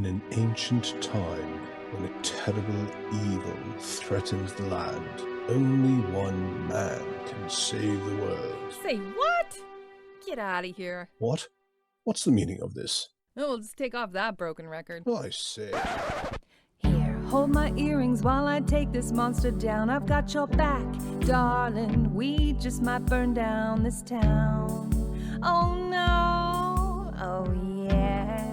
In an ancient time, when a terrible evil threatens the land, only one man can save the world. Say what? Get out of here. What? What's the meaning of this? Oh, we'll just take off that broken record. I say. Here, hold my earrings while I take this monster down. I've got your back, darling. We just might burn down this town. Oh no, oh yeah.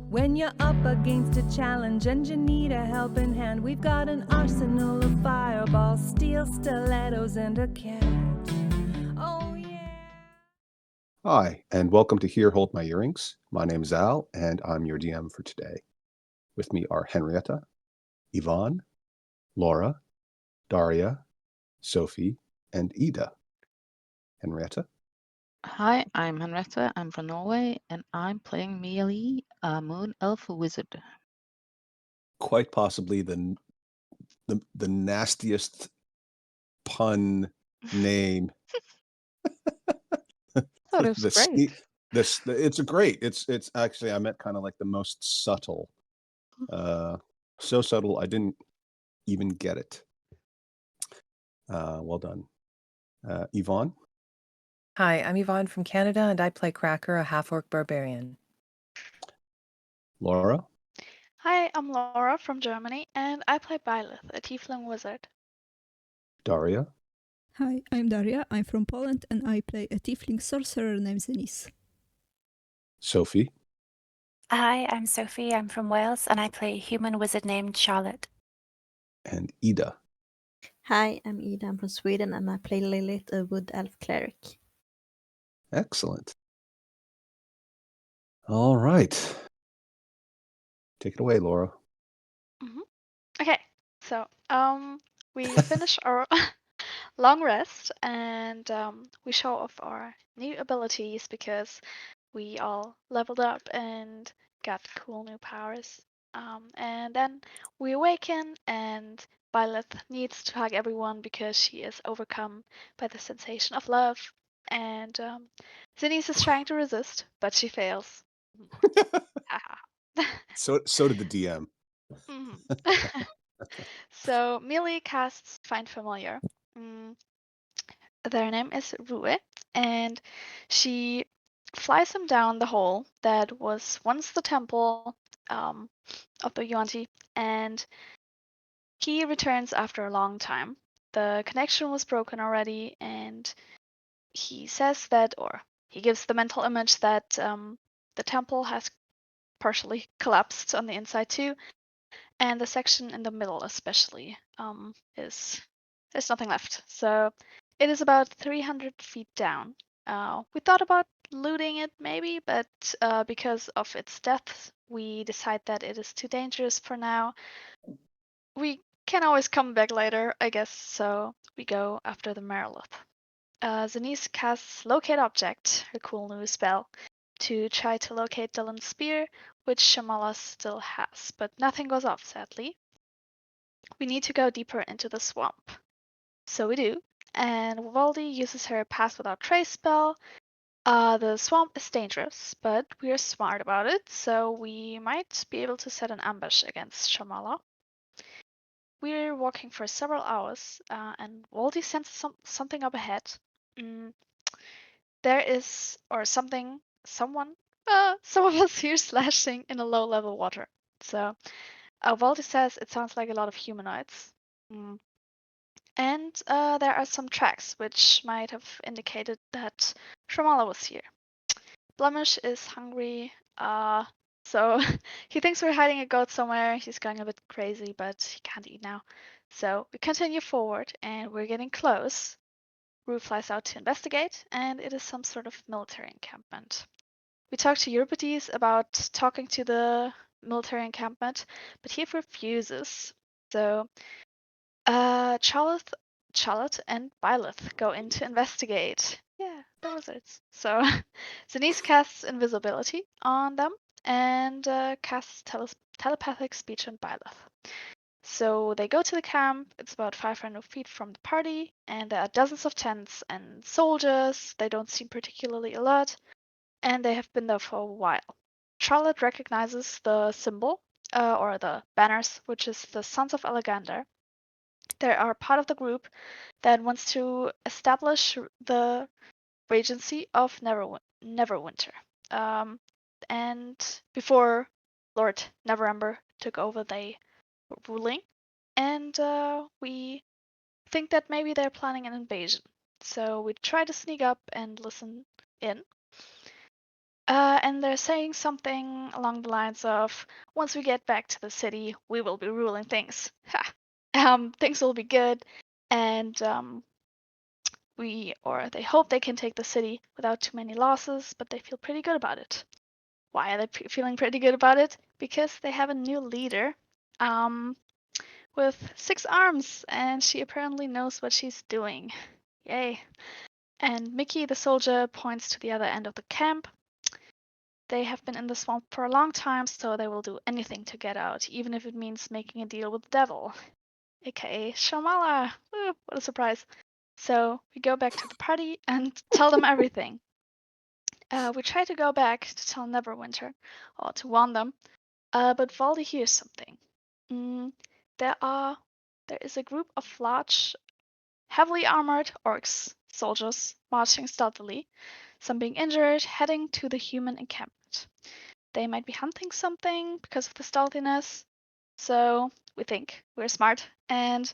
When you're up against a challenge and you need a helping hand, we've got an arsenal of fireballs, steel stilettos, and a cat. Oh yeah. Hi, and welcome to Here Hold My Earrings. My name is Al, and I'm your DM for today. With me are Henrietta, Yvonne, Laura, Daria, Sophie, and Ida. Henrietta? Hi, I'm Henriette. I'm from Norway, and I'm playing Mealy, a moon elf wizard. Quite possibly the nastiest pun name. Thought it was great. It's a great. It's actually, I meant kind of like the most subtle. So subtle I didn't even get it. Well done. Yvonne? Hi, I'm Yvonne from Canada, and I play Cracker, a half-orc barbarian. Laura? Hi, I'm Laura from Germany, and I play Byleth, a tiefling wizard. Daria? Hi, I'm Daria. I'm from Poland and I play a tiefling sorcerer named Zenis. Sophie? Hi, I'm Sophie. I'm from Wales and I play a human wizard named Charlotte. And Ida? Hi, I'm Ida. I'm from Sweden and I play Lilith, a wood elf cleric. Excellent. All right. Take it away, Laura. Okay, so we finish our long rest and we show off our new abilities because we all leveled up and got cool new powers. And then we awaken and Byleth needs to hug everyone because she is overcome by the sensation of love. And Zinnis is trying to resist, but she fails. Haha. So did the DM. So Mealy casts Find Familiar. Their name is Rue, and she flies him down the hole that was once the temple of the Yuan-ti, and he returns after a long time. The connection was broken already, and he says that, or he gives the mental image that the temple has partially collapsed on the inside too, and the section in the middle especially there's nothing left. So it is about 300 feet down. We thought about looting it maybe, but because of its depth, we decide that it is too dangerous for now. We can always come back later, I guess, so we go after the Marilith. Zenise casts Locate Object, her cool new spell, to try to locate Dylan's spear, which Shamala still has, but nothing goes off, sadly. We need to go deeper into the swamp. So we do, and Vivaldi uses her Pass Without Trace spell. The swamp is dangerous, but we are smart about it, so we might be able to set an ambush against Shamala. We're walking for several hours, and Vivaldi senses something up ahead. There is, or something, someone, some of us here slashing in a low-level water. So Vivaldi says it sounds like a lot of humanoids. And there are some tracks which might have indicated that Shamala was here. Blemish is hungry, so he thinks we're hiding a goat somewhere. He's going a bit crazy, but he can't eat now. So we continue forward, and we're getting close. Rue flies out to investigate, and it is some sort of military encampment. We talk to Euripides about talking to the military encampment, but he refuses. So Charlotte and Byleth go in to investigate. Yeah, the wizards. So Zenise casts invisibility on them and casts telepathic speech on Byleth. So they go to the camp. It's about 500 feet from the party, and there are dozens of tents and soldiers. They don't seem particularly alert, and they have been there for a while. Charlotte recognizes the symbol or the banners, which is the Sons of Elegander. They are part of the group that wants to establish the regency of Neverwinter. And before Lord Neverember took over, they were ruling, and we think that maybe they're planning an invasion. So we try to sneak up and listen in. And they're saying something along the lines of, once we get back to the city, we will be ruling things. Ha! Things will be good, and they hope they can take the city without too many losses, but they feel pretty good about it. Why are they feeling pretty good about it? Because they have a new leader with 6 arms, and she apparently knows what she's doing. Yay. And Mickey, the soldier, points to the other end of the camp. They have been in the swamp for a long time, so they will do anything to get out, even if it means making a deal with the devil, aka Shamala. Woo, what a surprise. So we go back to the party and tell them everything. We try to go back to tell Neverwinter, or to warn them, but Valdi hears something. There is a group of large, heavily armored orcs, soldiers, marching stealthily, some being injured, heading to the human encampment. They might be hunting something because of the stealthiness, so we think we're smart, and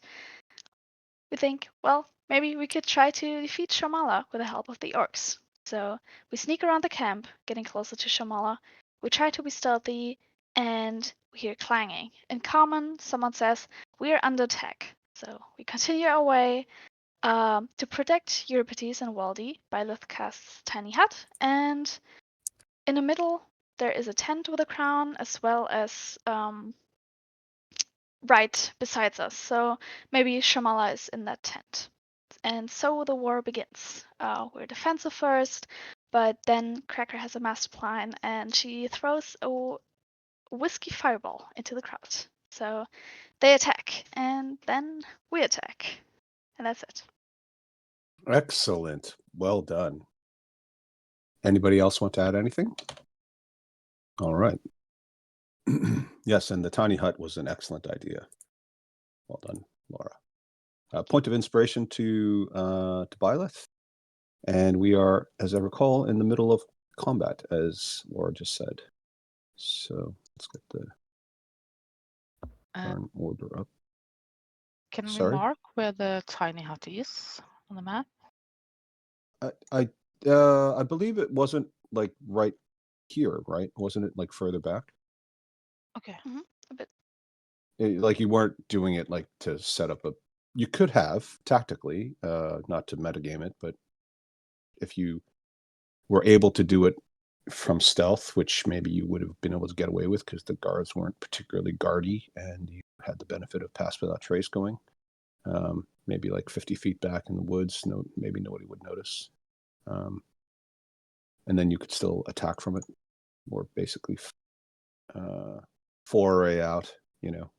we think, well, maybe we could try to defeat Shamala with the help of the orcs. So we sneak around the camp, getting closer to Shamala. We try to be stealthy, and we hear clanging. In common, someone says, we are under attack. So we continue our way to protect Euripides and Waldi. Byleth casts Tiny Hut, and in the middle there is a tent with a crown, as well as right beside us. So maybe Shamala is in that tent. And so the war begins. We're defensive first, but then Cracker has a master plan, and she throws a whiskey fireball into the crowd. So they attack, and then we attack. And that's it. Excellent. Well done. Anybody else want to add anything? All right. Yes, and the tiny hut was an excellent idea. Well done, Laura. Point of inspiration to Byleth. And we are, as I recall, in the middle of combat, as Laura just said. So let's get the turn order up. Can we Sorry? mark where the tiny hut is on the map? I believe it wasn't like right here, right? Wasn't it like further back? Okay. A bit. Like you weren't doing it like to set up a. You could have tactically, not to metagame it, but if you were able to do it from stealth, which maybe you would have been able to get away with because the guards weren't particularly guardy, and you had the benefit of pass without trace going. Maybe like 50 feet back in the woods, maybe nobody would notice. And then you could still attack from it, or basically foray out, you know.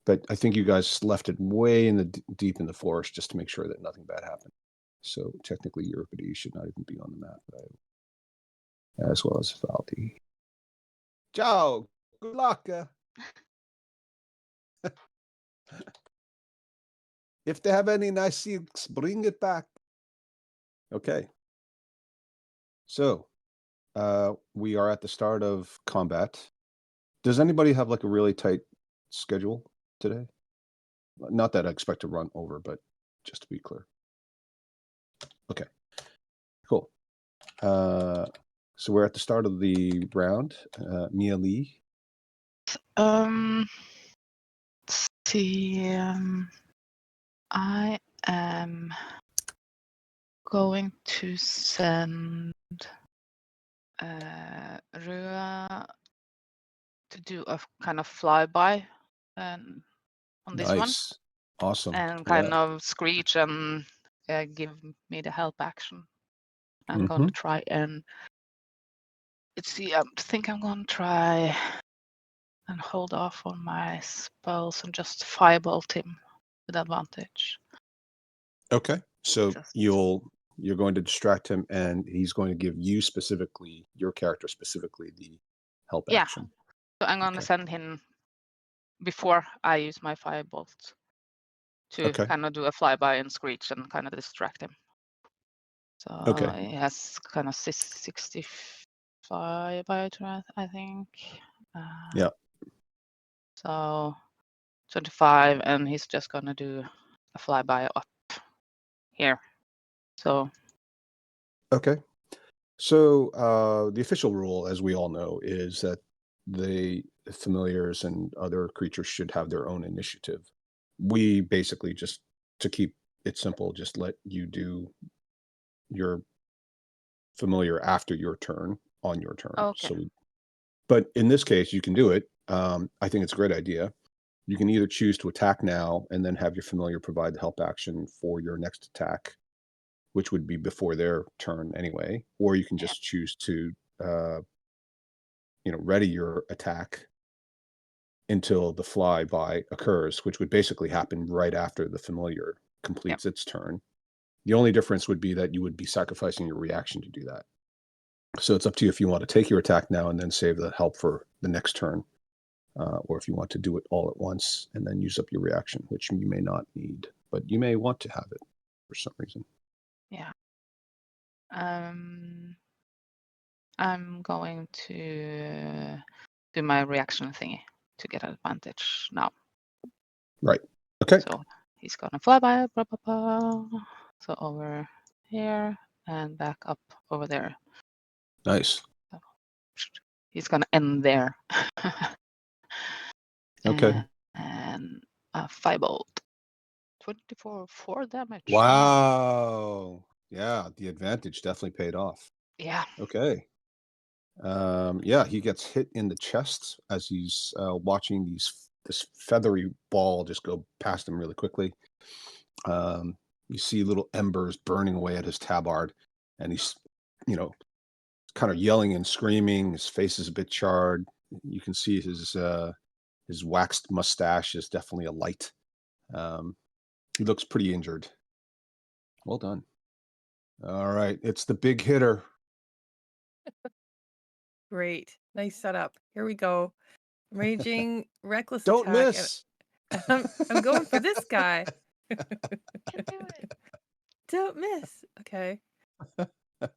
But I think you guys left it way in the deep in the forest just to make sure that nothing bad happened. So technically, Euripides should not even be on the map, as well as Valdi. Ciao. Good luck. If they have any nice seeds, bring it back. Okay. So we are at the start of combat. Does anybody have like a really tight schedule today? Not that I expect to run over, but just to be clear. Okay, cool. So we're at the start of the round. Mia Lee. Let's see. I am going to send Rua to do a kind of flyby on this one. Nice. Awesome. And kind of screech and give me the help action. I'm going to try and let's see. I think I'm going to try and hold off on my spells and just firebolt him with advantage. Okay, so you'll You're going to distract him, and he's going to give you specifically, your character specifically, the help Yeah. action. So I'm gonna Okay. send him before I use my firebolt to Okay. kind of do a flyby and screech and kind of distract him. So Okay. he has kind of 65 by threat, I think. Yeah. So 25, and he's just gonna do a flyby up here. So Okay. So the official rule, as we all know, is that the familiars and other creatures should have their own initiative. We basically, just to keep it simple, just let you do your familiar after your turn on your turn. okay. But in this case, you can do it. I think it's a great idea. You can either choose to attack now and then have your familiar provide the help action for your next attack, which would be before their turn anyway, or you can Yeah. just choose to ready your attack until the flyby occurs, which would basically happen right after the familiar completes its turn. The only difference would be that you would be sacrificing your reaction to do that. So it's up to you if you want to take your attack now and then save the help for the next turn, or if you want to do it all at once and then use up your reaction, which you may not need, but you may want to have it for some reason. Yeah. I'm going to do my reaction thingy to get an advantage now. Right. Okay. So he's gonna fly by, blah, blah, blah. So over here and back up over there. Nice. So he's gonna end there. Okay. And a firebolt. 24 4 damage. Wow. Yeah, the advantage definitely paid off. Yeah. Okay. Yeah, he gets hit in the chest as he's watching this feathery ball just go past him really quickly. You see little embers burning away at his tabard, and he's, kind of yelling and screaming. His face is a bit charred. You can see his waxed mustache is definitely alight. He looks pretty injured. Well done. All right, it's the big hitter. Great. Nice setup. Here we go. Raging reckless Don't attack. miss. I'm going for this guy. Can do it. Don't miss. Okay.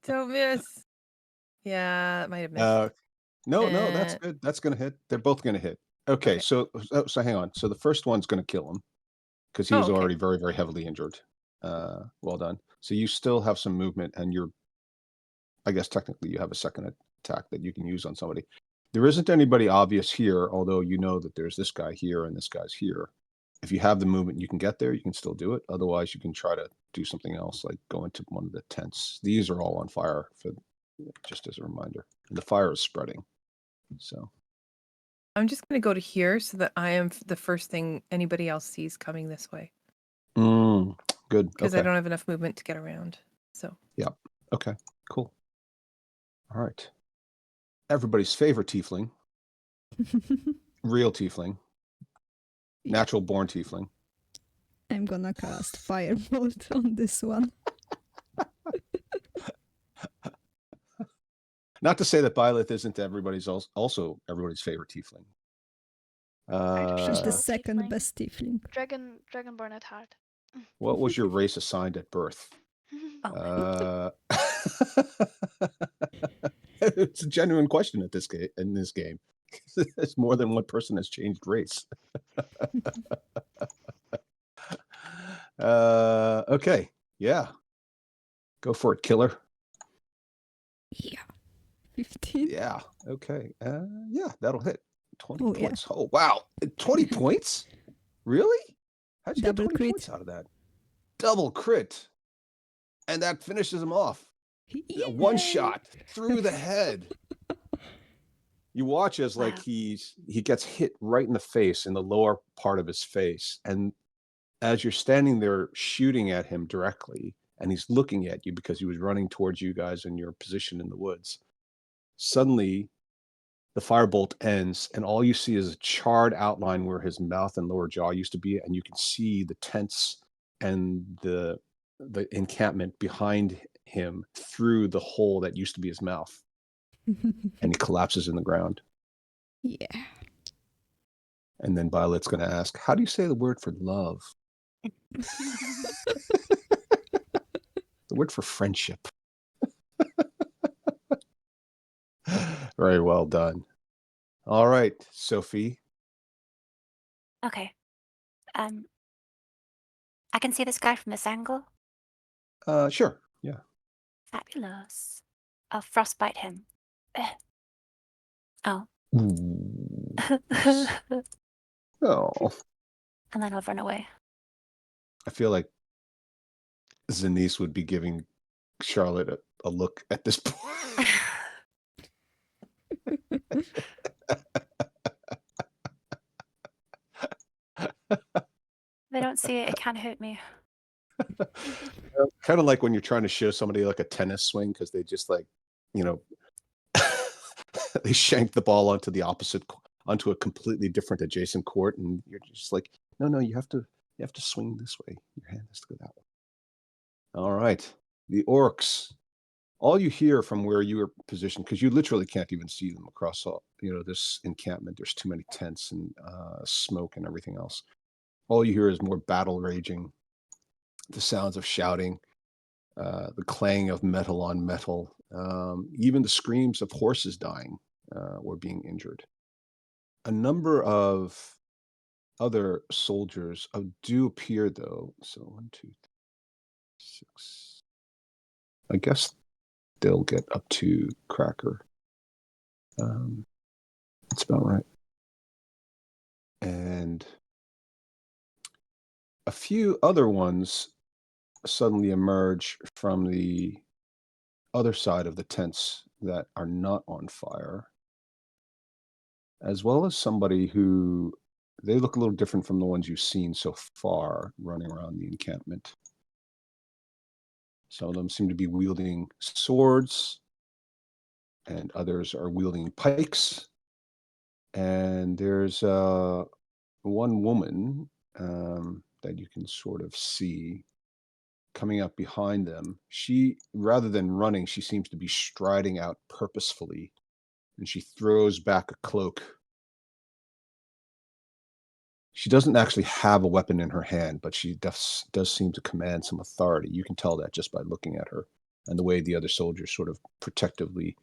Don't miss. Yeah, that might have missed. No, that's Uh, good. That's gonna hit. They're both gonna hit. Okay, Okay. so hang on. So the first one's gonna kill him because he was okay. already very, very heavily injured. Well done. So you still have some movement, and I guess technically you have a second attack that you can use on somebody. There isn't anybody obvious here, although you know that there's this guy here and this guy's here. If you have the movement, you can get there. You can still do it. Otherwise, you can try to do something else, like go into one of the tents. These are all on fire, just as a reminder. And the fire is spreading. So I'm just going to go to here so that I am the first thing anybody else sees coming this way good. because I Okay. don't have enough movement to get around. So Okay. Cool. All right. Everybody's favorite tiefling, real tiefling, Yeah. natural born tiefling. I'm gonna cast Firebolt on this one. Not to say that Byleth isn't also everybody's favorite tiefling. She's the Uh, second tiefling. best tiefling. Dragonborn at heart. What was your race assigned at birth? Oh, It's a genuine question in this game. It's more than one person has changed race. Okay. Yeah. Go for it, killer. Yeah. 15. Yeah. Okay. Yeah, that'll hit. 20 Oh, yeah. points. Oh, wow. 20 points? Really? How'd you get Double 20 crit. points out of that? Double crit. And that finishes him off. One Yay! shot through the head. You watch as Wow. he gets hit right in the face, in the lower part of his face. And as you're standing there shooting at him directly, and he's looking at you because he was running towards you guys in your position in the woods, suddenly the firebolt ends, and all you see is a charred outline where his mouth and lower jaw used to be, and you can see the tents and the encampment behind him through the hole that used to be his mouth, and he collapses in the ground. Yeah. And then Violet's going to ask, how do you say the word for love? The word for friendship. Very well done. All right, Sophie. Okay. I can see this guy from this angle. Sure. Yeah. Fabulous. I'll frostbite him. Oh. Ooh. And Oh, then I'll run away. I feel like Zanice would be giving Charlotte a look at this point. They don't see it, it can't hurt me. Kind of like when you're trying to show somebody like a tennis swing because they just like, they shank the ball onto a completely different adjacent court, and you're just like, no, you have to swing this way. Your hand has to go that way. All right, the orcs. All you hear from where you are positioned, because you literally can't even see them across all this encampment. There's too many tents and smoke and everything else. All you hear is more battle raging, the sounds of shouting, the clang of metal on metal, even the screams of horses dying or being injured. A number of other soldiers do appear, though. So 1, 2, 3, 6. I guess they'll get up to Cracker. That's about right. And a few other ones suddenly emerge from the other side of the tents that are not on fire, as well as somebody who they look a little different from the ones you've seen so far running around the encampment. Some of them seem to be wielding swords, and others are wielding pikes. And there's one woman that you can sort of see coming up behind them. She, rather than running, she seems to be striding out purposefully, and she throws back a cloak. She doesn't actually have a weapon in her hand, but she does seem to command some authority. You can tell that just by looking at her and the way the other soldiers sort of protectively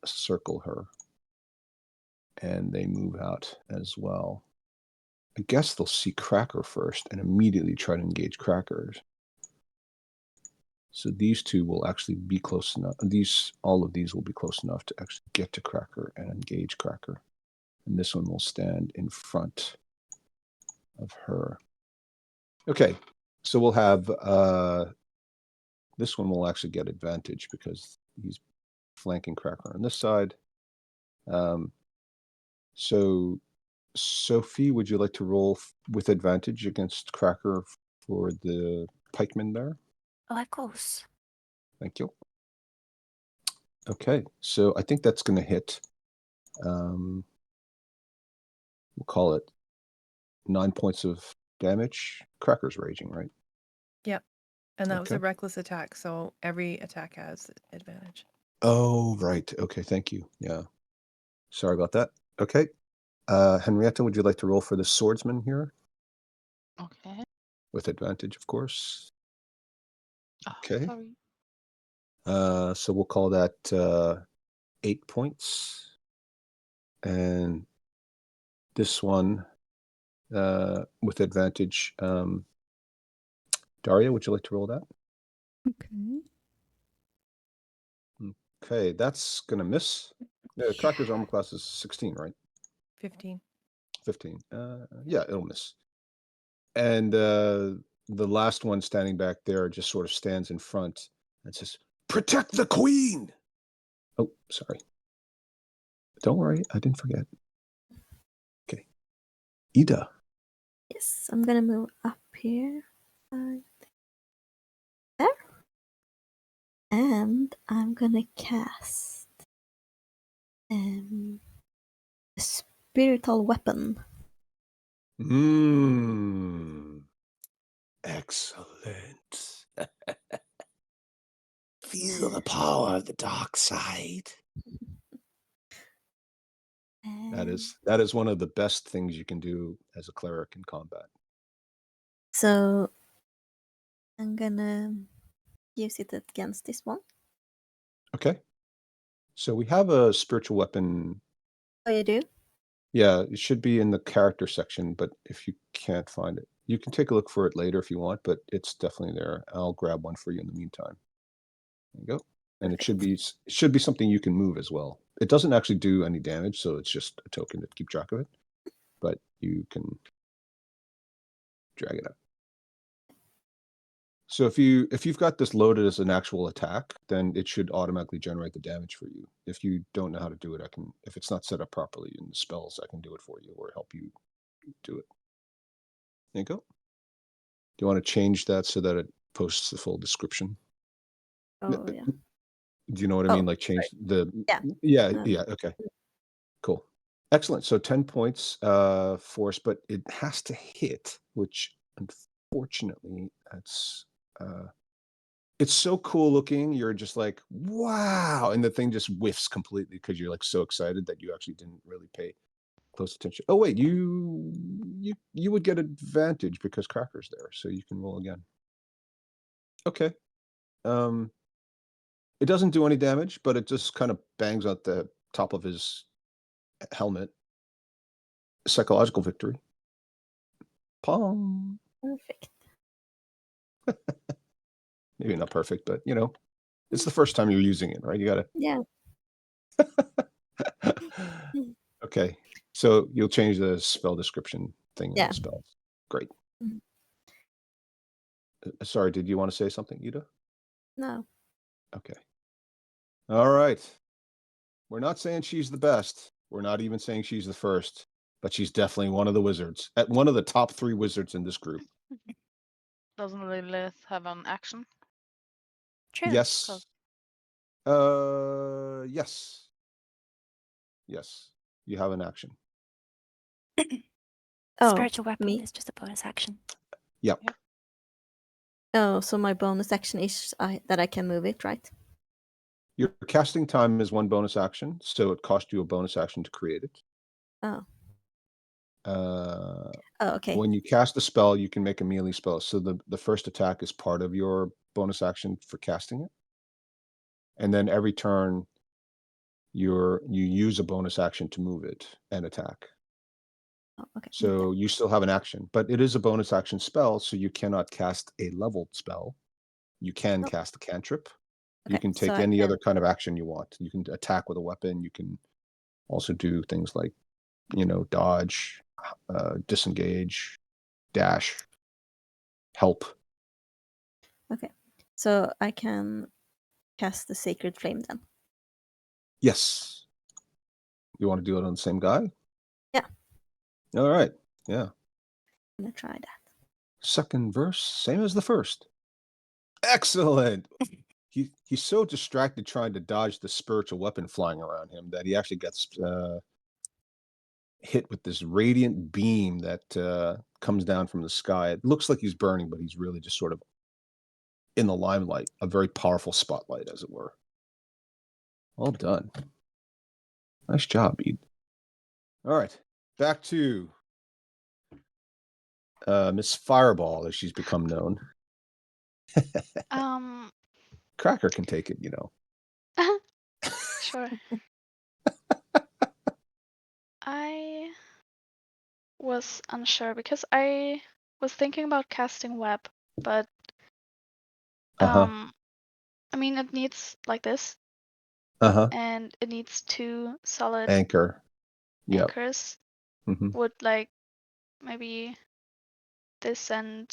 circle her. And they move out as well. I guess they'll see Cracker first and immediately try to engage Crackers. So these two will actually be close enough. All of these will be close enough to actually get to Cracker and engage Cracker. And this one will stand in front of her. Okay, so we'll have this one will actually get advantage because he's flanking Cracker on this side. So Sophie, would you like to roll with advantage against Cracker for the pikeman there? Oh, of course. Thank you. Okay, so I think that's going to hit. We'll call it 9 points of damage. Cracker's raging, right? Yep. And that was a Okay. reckless attack, so every attack has advantage. Oh, right. Okay, thank you. Yeah. Sorry about that. Okay. Henrietta, would you like to roll for the swordsman here? Okay. With advantage, of course. Oh, Okay. sorry. So we'll call that 8 points. And this one with advantage. Daria, would you like to roll that? Okay. Okay, that's going to miss. Cracker's armor class is 16, right? 15. 15. Yeah, it'll miss. And the last one standing back there just sort of stands in front and says, "Protect the queen!" Oh, sorry. Don't worry, I didn't forget. Okay. Ida. Yes, I'm gonna move up here. There. And I'm gonna cast a spiritual weapon. Excellent. feel the power of the dark side. That is one of the best things you can do as a cleric in combat. So I'm gonna use it against this one. Okay. So we have a spiritual weapon. Oh, you do? Yeah, it should be in the character section, but if you can't find it, you can take a look for it later if you want, but it's definitely there. I'll grab one for you in the meantime. There you go. And it should be something you can move as well. It doesn't actually do any damage, so it's just a token to keep track of it. But you can drag it up. So if you've got this loaded as an actual attack, then it should automatically generate the damage for you. If you don't know how to do it, if it's not set up properly in the spells, I can do it for you or help you do it. There you go. Do you want to change that so that it posts the full description? Oh, yeah. Do you know what I mean? Like change Yeah. Yeah. Okay. Cool. Excellent. So 10 points force, but it has to hit, which unfortunately it's so cool looking. You're just like, wow. And the thing just whiffs completely because you're like so excited that you actually didn't really pay close attention. Oh, wait, you would get advantage because Cracker's there, so you can roll again. Okay. It doesn't do any damage, but it just kind of bangs out the top of his helmet. Psychological victory. Pong. Perfect. Maybe not perfect, but it's the first time you're using it, right? You gotta. Yeah. Okay, so you'll change the spell description thing in the spells. Great. Mhm. Sorry, did you want to say something, Ida? No. Okay. All right. We're not saying she's the best. We're not even saying she's the first, but she's definitely one of the wizards. At one of the top 3 wizards in this group. Doesn't Lilith have an action? True. Yes. Yes. Yes. You have an action. Spiritual weapon me? is just a bonus action. Yep. Oh, so my bonus action is that I can move it, right? Your casting time is 1 bonus action, so it cost you a bonus action to create it. Oh. Oh, okay. When you cast a spell, you can make a melee spell. So the first attack is part of your bonus action for casting it. And then every turn you use a bonus action to move it and attack. Oh, okay. So you still have an action, but it is a bonus action spell, so you cannot cast a leveled spell. You can cast a cantrip. You Okay, can take so I any other can- kind of action you want. You can attack with a weapon. You can also do things like, dodge, disengage, dash, help. Okay. So I can cast the Sacred Flame then. Yes. You want to do it on the same guy? Yeah. All right. Yeah. I'm gonna try that. Second verse, same as the first. Excellent. He's so distracted trying to dodge the spiritual weapon flying around him that he actually gets hit with this radiant beam that comes down from the sky. It looks like he's burning, but he's really just sort of in the limelight, a very powerful spotlight, as it were. Well done. Nice job, Ede. All right, back to Miss Fireball, as she's become known. Cracker can take it, Sure. I was unsure because I was thinking about casting web, but I mean it needs like this, and it needs 2 solid Anchor. Yep. anchors. Mhm. Would maybe this and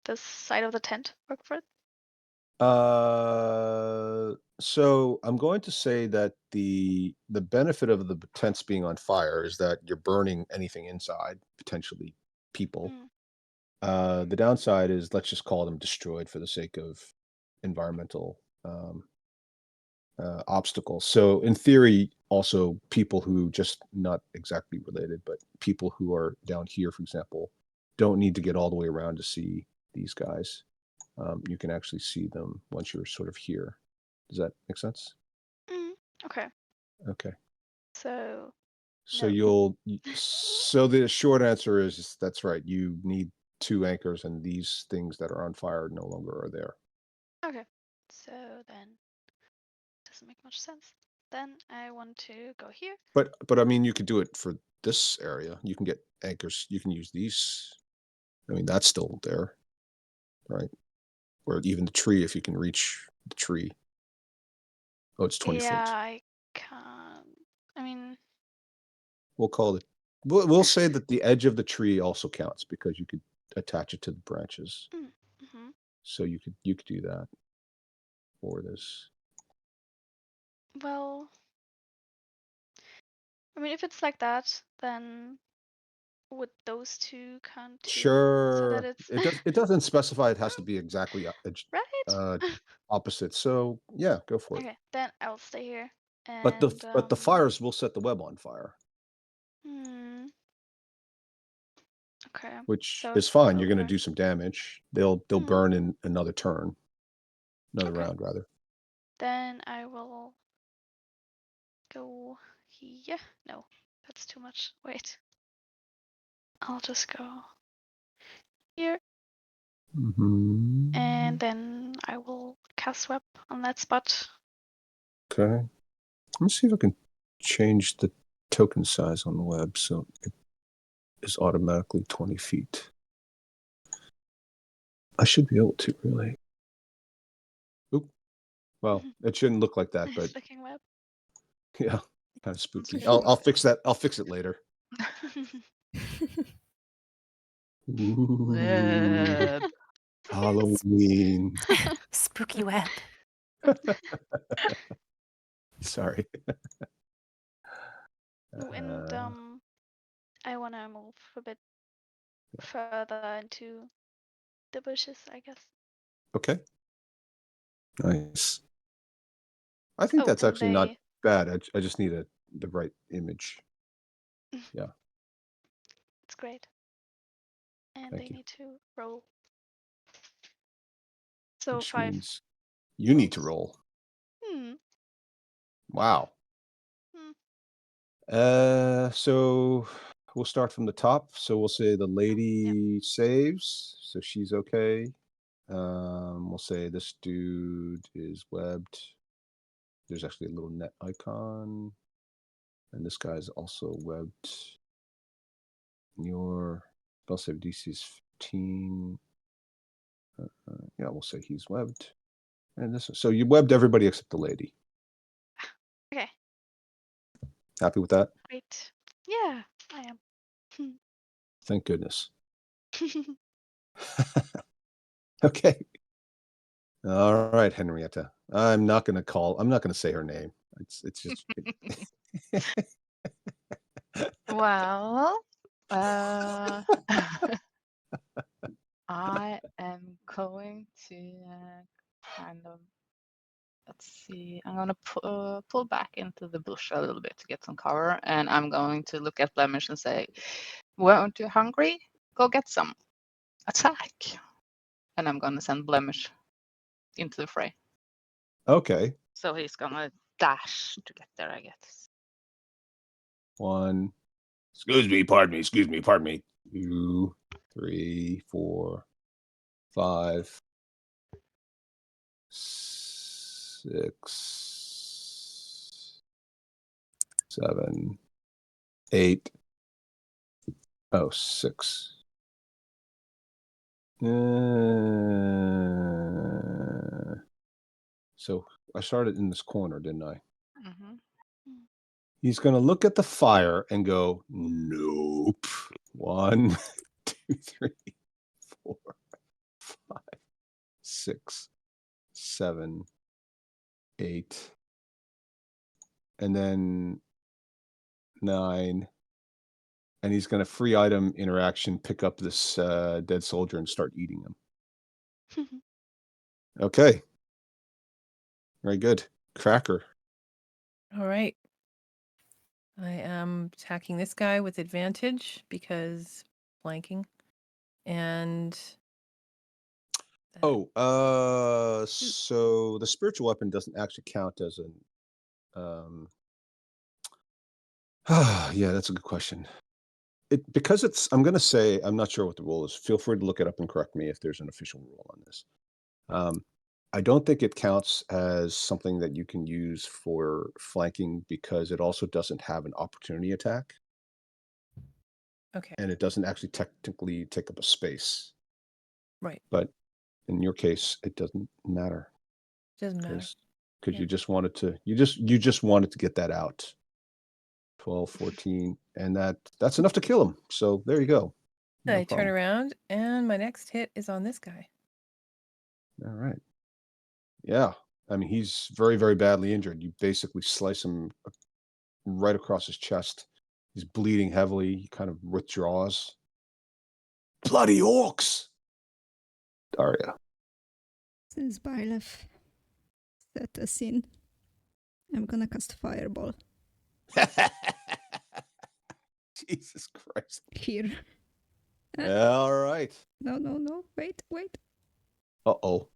this side of the tent work for it? So I'm going to say that the benefit of the tents being on fire is that you're burning anything inside, potentially people. The downside is, let's just call them destroyed for the sake of environmental obstacles. So in theory, also people who just not exactly related, but people who are down here, for example, don't need to get all the way around to see these guys. you can actually see them once you're sort of here. Does that make sense? Okay. Okay. So So no. so the short answer is that's right. You need 2 anchors, and these things that are on fire no longer are there. Okay. So then doesn't make much sense. Then I want to go here. But I mean, you could do it for this area. You can get anchors. You can use these. I mean, that's still there, right? Or even the tree, if you can reach the tree. Oh, it's 20 Yeah, feet. I can't. I mean, We'll call it. We'll say that the edge of the tree also counts because you could attach it to the branches. mm-hmm. So you could do that for this. Well, I mean, if it's like that, then would those two count too? So that Sure. it's It doesn't specify it has to be exactly right. opposite. So yeah, go for it. Okay, then I will stay here. But And the fires will set the web on fire, hmm. Okay. which So is fine. You're it'll going to burn. do some damage. They'll burn in another turn, another Okay. round rather. Then I will go here. No, that's too much. Wait. I'll just go here. And then I will cast web on that spot. Okay. Let me see if I can change the token size on the web so it is automatically 20 feet. I should be able to, really. Oop. Well, it shouldn't look like that, but Flicking web. yeah, kind of spooky. Spooky. I'll fix that. I'll fix it later. Ooh, Halloween. Spooky web. Sorry. Ooh, and I want to move a bit further into the bushes, I guess. Okay. Nice. I think Oh, that's and actually not they bad. I just need the right image. Yeah. it's great. And Thank they you. need to roll. So Which 5. means you need to Oops. roll. Hmm. Wow. So we'll start from the top. So we'll say the lady saves, so she's okay. We'll say this dude is webbed. There's actually a little net icon, and this guy's also webbed. Your spell save DC is 15. Yeah, we'll say he's webbed. And this, so you webbed everybody except the lady. Okay. Happy with that? Great. Yeah, I am. Thank goodness. Okay. All right, Henrietta. I'm not going to say her name. It's just. Well, I am going to kind of, let's see, I'm going to pull back into the bush a little bit to get some cover, and I'm going to look at Blemish and say, weren't you hungry? Go get some. Attack. And I'm going to send Blemish into the fray. Okay. So he's going to dash to get there, I guess. 1. Excuse me, pardon me. 2, 3, 4, 5, 6, 7, 8. Oh, 6. So I started in this corner, didn't I? Mm-hmm. He's going to look at the fire and go, nope. 1, 2, 3, 4, 5, 6, 7, 8, and then 9. And he's going to free item interaction, pick up this dead soldier and start eating him. Okay. Very good. Cracker. All right. I am attacking this guy with advantage because flanking. And So the spiritual weapon doesn't actually count as an. Yeah, that's a good question. Because it's. I'm going to say I'm not sure what the rule is. Feel free to look it up and correct me if there's an official rule on this. I don't think it counts as something that you can use for flanking because it also doesn't have an opportunity attack, Okay. and it doesn't actually technically take up a space. Right. But in your case, it doesn't matter Doesn't matter. because Yeah. you just wanted to. You just wanted to get that out. 12, 14, and that's enough to kill him. So there you go. No I turn problem. around and my next hit is on this guy. All right. Yeah. I mean, he's very, very badly injured. You basically slice him right across his chest. He's bleeding heavily. He kind of withdraws. Bloody orcs! Daria. Since Byleth set a scene, I'm gonna cast Fireball Jesus Christ. here. All right. No. Wait. Uh-oh.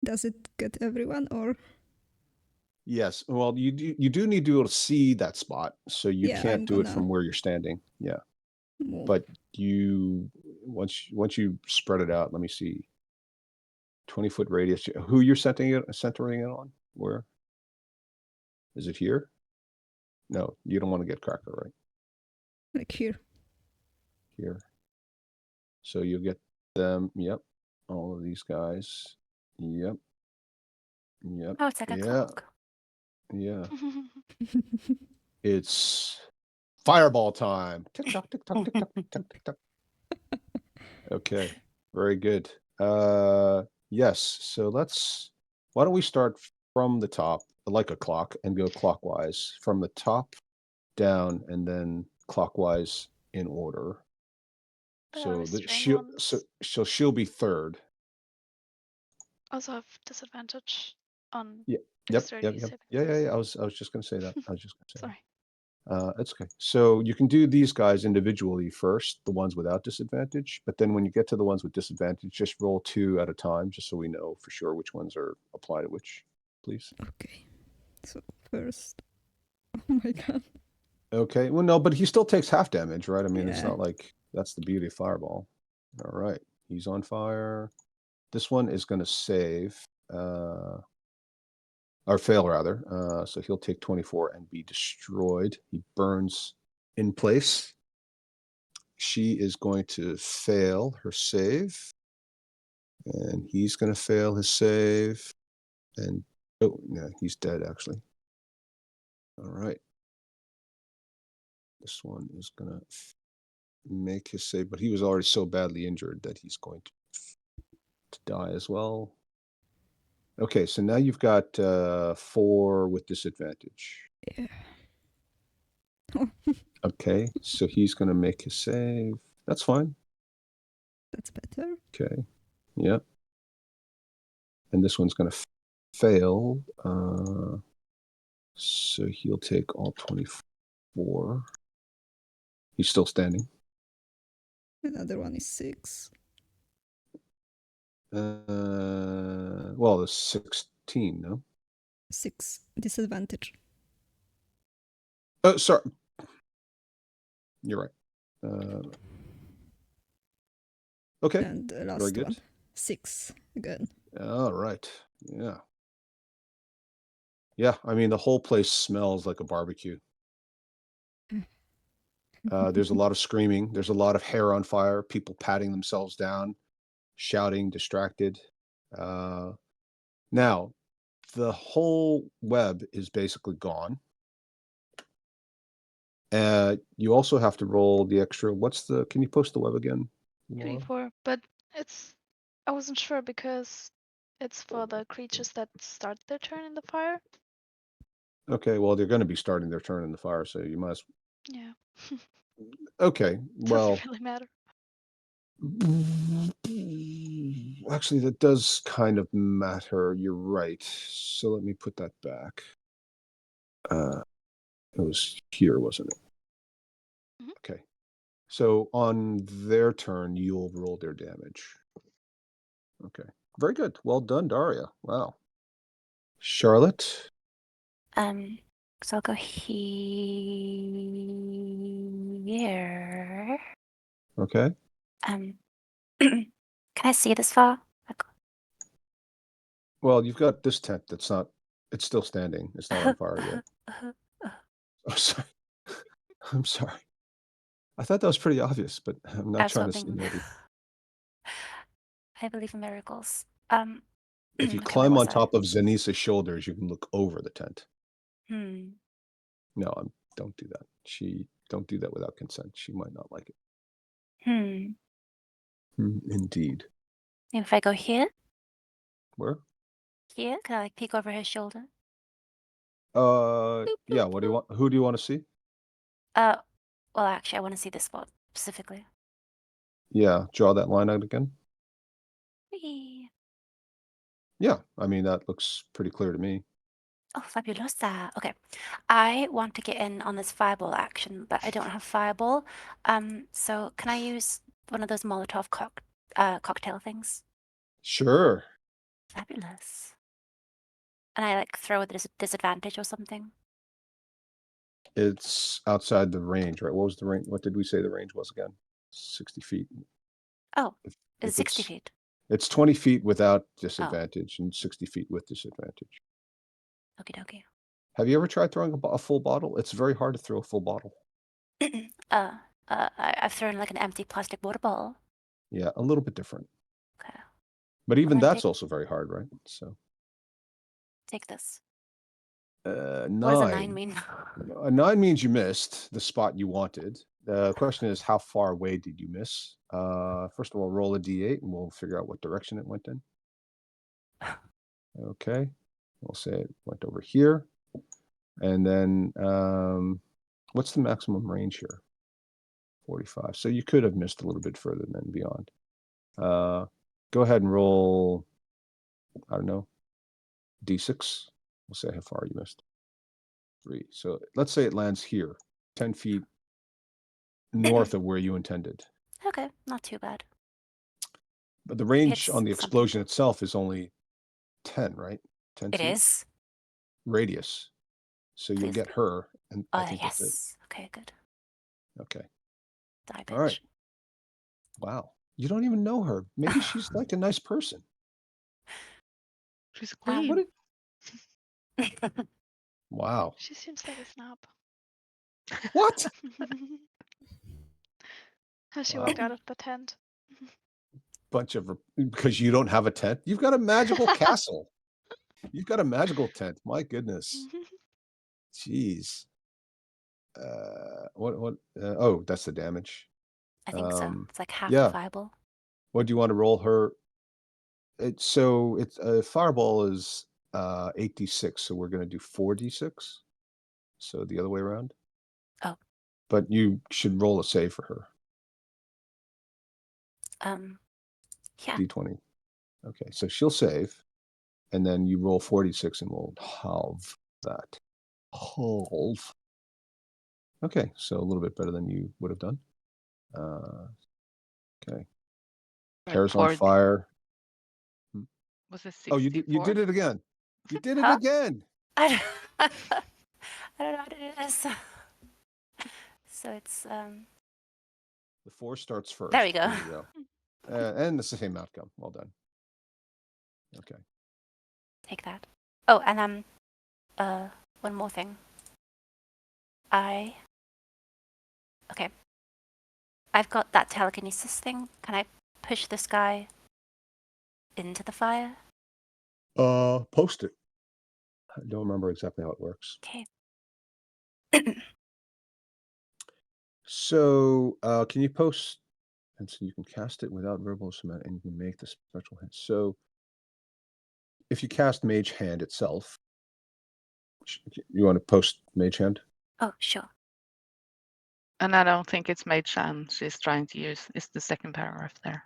Does it get everyone or? Yes. Well, you do need to be able to see that spot, so you Yeah, can't I'm do it gonna from where you're standing. Yeah. move. But you once you spread it out, let me see. 20-foot radius. Who you're centering it on? Where? Is it here? No, you don't want to get Cracker, right? Like here. Here. So you'll get them. Yep. All of these guys. Yep. Oh, it's like a clock. Yeah. It's fireball time. Tick tock, tick tock, tick tock, tick tock, tick tock. Okay. Very good. Yes. So why don't we start from the top, like a clock, and go clockwise from the top down and then clockwise in order. There So are the restrained she'll be third. Also have disadvantage on Yep. dexterity saving Yeah. throws. I was just gonna say that. I was just gonna say Sorry. That's okay. So you can do these guys individually first, the ones without disadvantage, but then when you get to the ones with disadvantage, just roll 2 at a time, just so we know for sure which ones are applied to which, please. Okay. So first. Oh my god. Okay. Well, no, but he still takes half damage, right? I mean, it's Yeah. not like that's the beauty of Fireball. All right. He's on fire. This one is going to save, or fail rather. So he'll take 24 and be destroyed. He burns in place. She is going to fail her save. And he's going to fail his save. And, oh, yeah, he's dead actually. All right. This one is going to make his save, but he was already so badly injured that he's going to die as well. Okay, so now you've got 4 with disadvantage. Yeah. Okay, so he's going to make his save. That's fine. That's better. Okay, yeah. And this one's going to fail. So he'll take all 24. He's still standing. Another one is 6. Well, the 16, no? 6 disadvantage. Oh, sorry. You're right. Okay. And the last Very good. one. 6 again. All right. Yeah. Yeah. I mean, the whole place smells like a barbecue. There's a lot of screaming. There's a lot of hair on fire, people patting themselves down, shouting, distracted. Now, the whole web is basically gone. You also have to roll the extra. Can you post the web again? Laura? 3d4, but I wasn't sure because it's for the creatures that start their turn in the fire. Okay, well, they're going to be starting their turn in the fire, so you must. Yeah. Okay, well. Doesn't really matter. Actually, that does kind of matter. You're right. So let me put that back. It was here, wasn't it? Mhm. Okay. So on their turn, you'll roll their damage. Okay. Very good. Well done, Daria. Wow. Charlotte. So I'll go here. Okay. Can I see this far? Well, you've got this tent that's not, it's still standing. It's not on fire yet. Oh, sorry. I'm sorry. I thought that was pretty obvious, but I'm I not was trying to say hoping. maybe. I believe in miracles. If you okay, where climb was on top of Zanisa's shoulders, you can look over the tent. I? No, don't do that. Don't do that without consent. She might not like it. Indeed. If I go here, Where? can I like peek over his shoulder? Yeah. What do you want? Who do you want to see? Well, actually, I want to see this spot specifically. Yeah. Draw that line out again. Whee! Yeah. I mean, that looks pretty clear to me. Oh, fabulosa. Okay. I want to get in on this fireball action, but I don't have fireball. So can I use one of those Molotov cocktail things? Sure. Fabulous. And I like throw with a disadvantage or something. It's outside the range, right? What was the range? What did we say the range was again? 60 feet. Oh, If it's 60 feet. It's 20 feet without disadvantage and 60 feet with disadvantage. Okie dokie. Have you ever tried throwing a full bottle? It's very hard to throw a full bottle. I've thrown like an empty plastic water bottle. Yeah, a little bit different. Okay. But even Well, then that's also very hard, right? So take this. 9. What does a 9 mean? A 9 means you missed the spot you wanted. The question is, how far away did you miss? First of all, roll a d8 and we'll figure out what direction it went in. Okay. We'll say it went over here. And then what's the maximum range here? 45. So you could have missed a little bit further than beyond. Go ahead and roll, I don't know, d6. We'll say how far you missed. 3. So let's say it lands here, 10 feet north of where you intended. Okay, not too bad. But the range Hits on the something. explosion itself is only 10, right? 10 It feet is? radius. So you'll Please. get her, and I think that's it. Yes. Okay, good. Okay. Die, All right. bitch. Wow. You don't even know her. Maybe she's like a nice person. She's a Um, queen. Wow. She seems like a snob. What? As she Wow. walked out of the tent. Bunch of because you don't have a tent. You've got a magical castle. You've got a magical tent. My goodness. Jeez. What? Oh, that's the damage. I think so. It's like half yeah. a fireball. What do you want to roll her? It's fireball is 8d6, so we're going to do 4d6. So the other way around. Oh. But you should roll a save for her. Yeah. D20. Okay, so she'll save, and then you roll 46 and we'll halve that. Halve. Okay, so a little bit better than you would have done. Okay. Hair's on fire. Was it 64? Oh, you did it again. You did it Huh? again. I don't know how to do this. So it's The 4 starts first. There we go. You go. And it's the same outcome. Well done. Okay. Take that. Oh, and one more thing. Okay. I've got that telekinesis thing. Can I push this guy into the fire? Post it. I don't remember exactly how it works. Okay. So, can you post, and so you can cast it without verbal cement, and you can make the special hit. So, if you cast Mage Hand itself, you want to post Mage Hand? Oh, sure. And I don't think it's Mage Hand she's trying to use. It's the second paragraph there.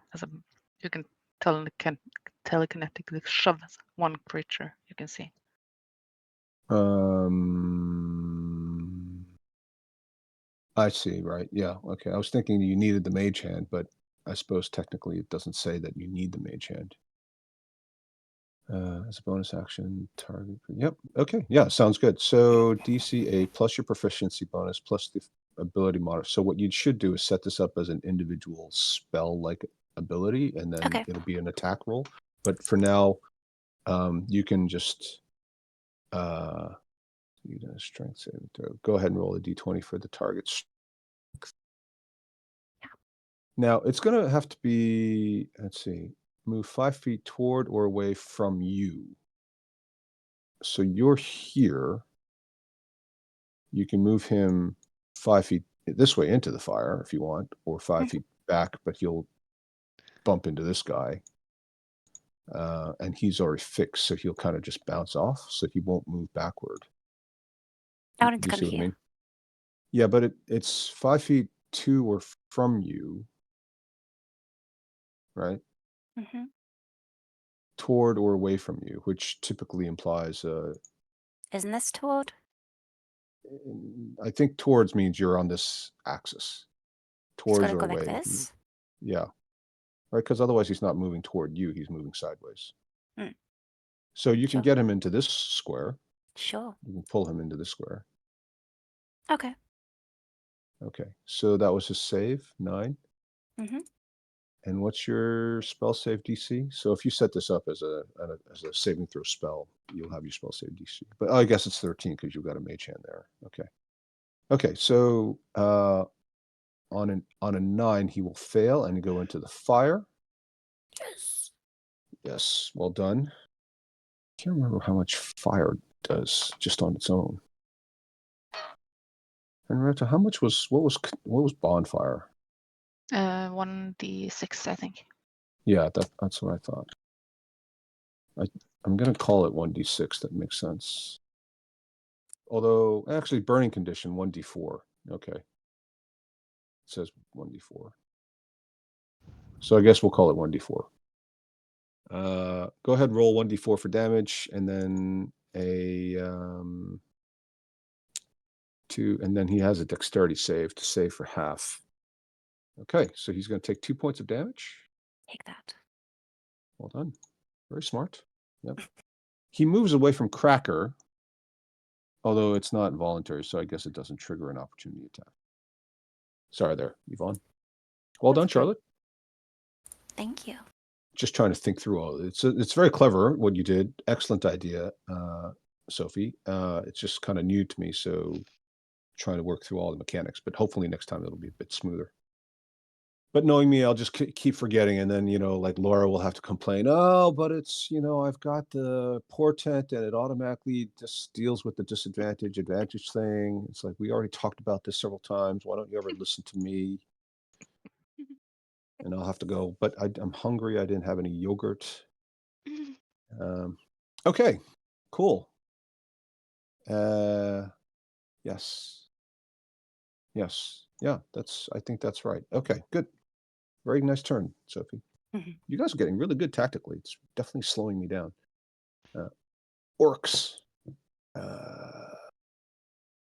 You can telekinetically shove one creature you can see. I see, right. Yeah, okay. I was thinking you needed the Mage Hand, but I suppose technically it doesn't say that you need the Mage Hand. As a bonus action, target. Yep. Okay. Yeah, sounds good. So DC 8 plus your proficiency bonus plus the ability modifier. So what you should do is set this up as an individual spell-like ability, and then Okay. it'll be an attack roll. But for now, you can just you know, strength saving throw. Go ahead and roll a d20 for the target strength. Now it's going to have to be. Let's see. Move 5 feet toward or away from you. So you're here. You can move him 5 feet this way into the fire if you want, or 5 feet back, but he'll bump into this guy. And he's already fixed, so he'll kind of just bounce off, so he won't move backward. I wanted Do to you come see what I here. mean? Yeah, but it's 5 feet to or from you, right? Mm-hmm. Toward or away from you, which typically implies Isn't this toward? I think towards means you're on this axis. It's Towards gotta or go like away. this. Yeah. Right, because otherwise he's not moving toward you, he's moving sideways. Mm. So you can Sure. get him into this square. Sure. You can pull him into this square. Okay. Okay, so that was his save, 9. Mm-hmm. And what's your spell save DC? So if you set this up as a saving throw spell, you'll have your spell save DC. But I guess it's 13 because you've got a mage hand there. Okay. Okay, so on a 9, he will fail and go into the fire. Yes. Yes, well done. Can't remember how much fire does just on its own. Henrietta, what was bonfire? 1d6, I think. Yeah, that's what I thought. I'm gonna call it 1d6. That makes sense. Although actually, burning condition 1d4. Okay, it says 1d4. So I guess we'll call it 1d4. Go ahead and roll 1d4 for damage, and then a 2, and then he has a dexterity save to save for half. Okay, so he's going to take 2 points of damage. Take that. Well done. Very smart. Yep. He moves away from Cracker, although it's not voluntary, so I guess it doesn't trigger an opportunity attack. Sorry there, Yvonne. Well done, That's good. Charlotte. Thank you. Just trying to think through all of it. It's very clever what you did. Excellent idea, Sophie. It's just kind of new to me, so trying to work through all the mechanics, but hopefully next time it'll be a bit smoother. But knowing me, I'll just keep forgetting, and then like Laura will have to complain. Oh, but it's I've got the portent, and it automatically just deals with the advantage thing. It's like we already talked about this several times. Why don't you ever listen to me? And I'll have to go. But I'm hungry. I didn't have any yogurt. Okay, cool. Yes, yeah. I think that's right. Okay, good. Very nice turn, Sophie. Mhm. You guys are getting really good tactically. It's definitely slowing me down. Orcs.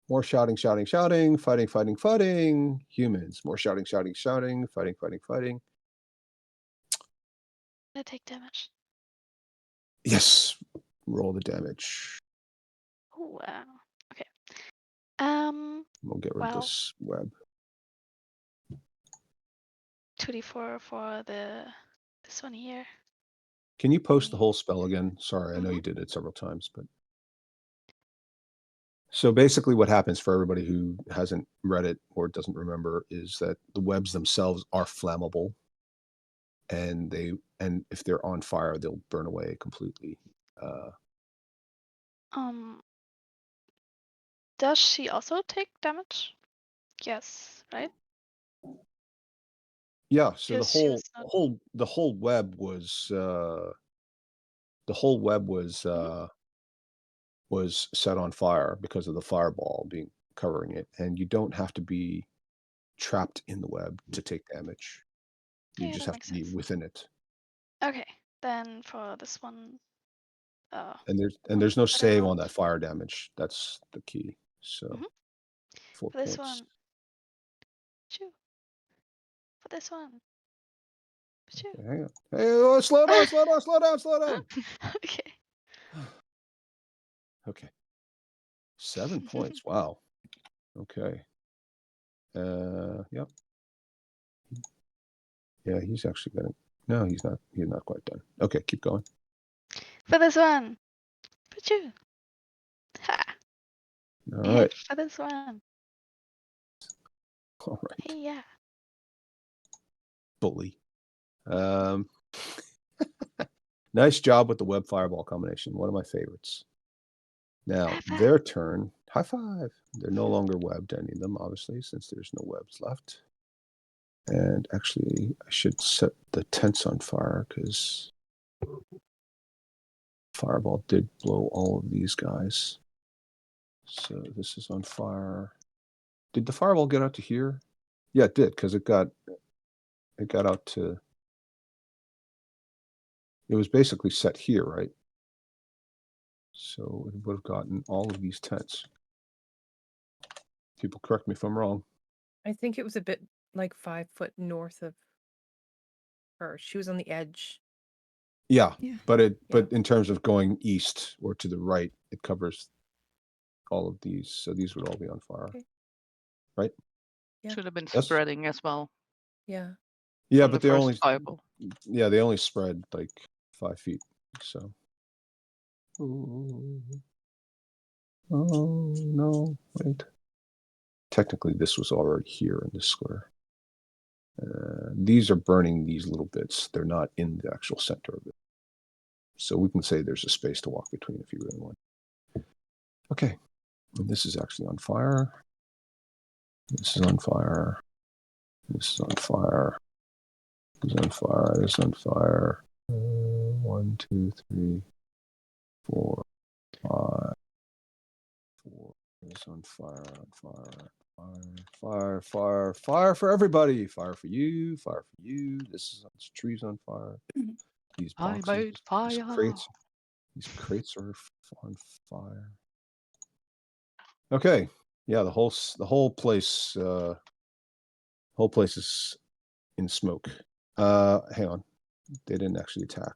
More shouting, fighting. Humans. More shouting, fighting. I take damage. Yes. Roll the damage. Oh, okay. We'll get rid of Well. this web. 2d4 for this one here. Can you post the whole spell again? Sorry, I know Mhm. you did it several times, but. So basically what happens for everybody who hasn't read it or doesn't remember is that the webs themselves are flammable, and if they're on fire, they'll burn away completely. Does she also take damage? Yes, right? Yeah, so Because she was not. the whole web was was set on fire because of the fireball covering it, and you don't have to be trapped in the web to take damage. You Yeah, just that have makes to be sense. within it. Okay, then for this one, And there's no better save not. on that fire damage. That's the key. So Mhm. 4 For this points. one, shoo. For this one, Achoo. Okay, hang on. Hey, oh, slow down, slow down, slow down, slow down. Okay. Okay. 7 points. Wow. Okay. Yep. Yeah, he's actually gonna. No, he's not. He's not quite done. Okay, keep going. For this one. Achoo. Ha. All And right. for this one. All right. Hey, yeah. Bully. Nice job with the web fireball combination. One of my favorites. Now, High five. their turn. High five. They're no longer webbed, any of them, obviously, since there's no webs left. And actually, I should set the tents on fire because fireball did blow all of these guys. So this is on fire. Did the fireball get out to here? Yeah, it did, because it got out to. It was basically set here, right? So it would have gotten all of these tents. People correct me if I'm wrong. I think it was a bit like 5 foot north of her. She was on the edge. Yeah, Yeah. but in terms of going east or to the right, it covers all of these. So these would all be on fire. Okay. Right? Yeah. Should have been Yes. spreading as well. Yeah. Yeah, on but the they first only fireball. they only spread like 5 feet. So. Ooh. Oh no! Wait. Technically, this was already here in this square. These are burning these little bits. They're not in the actual center of it. So we can say there's a space to walk between if you really want. Okay. And this is actually on fire. This is on fire. This is on fire. This is on fire. This is on fire. 1, 2, 3, 4, 5. 4 is on fire. On fire. Fire, fire, fire for everybody. Fire for you. Fire for you. This is trees on fire. These I boxes, made fire. these crates are on fire. Okay. Yeah, the whole place is in smoke. Hang on. They didn't actually attack.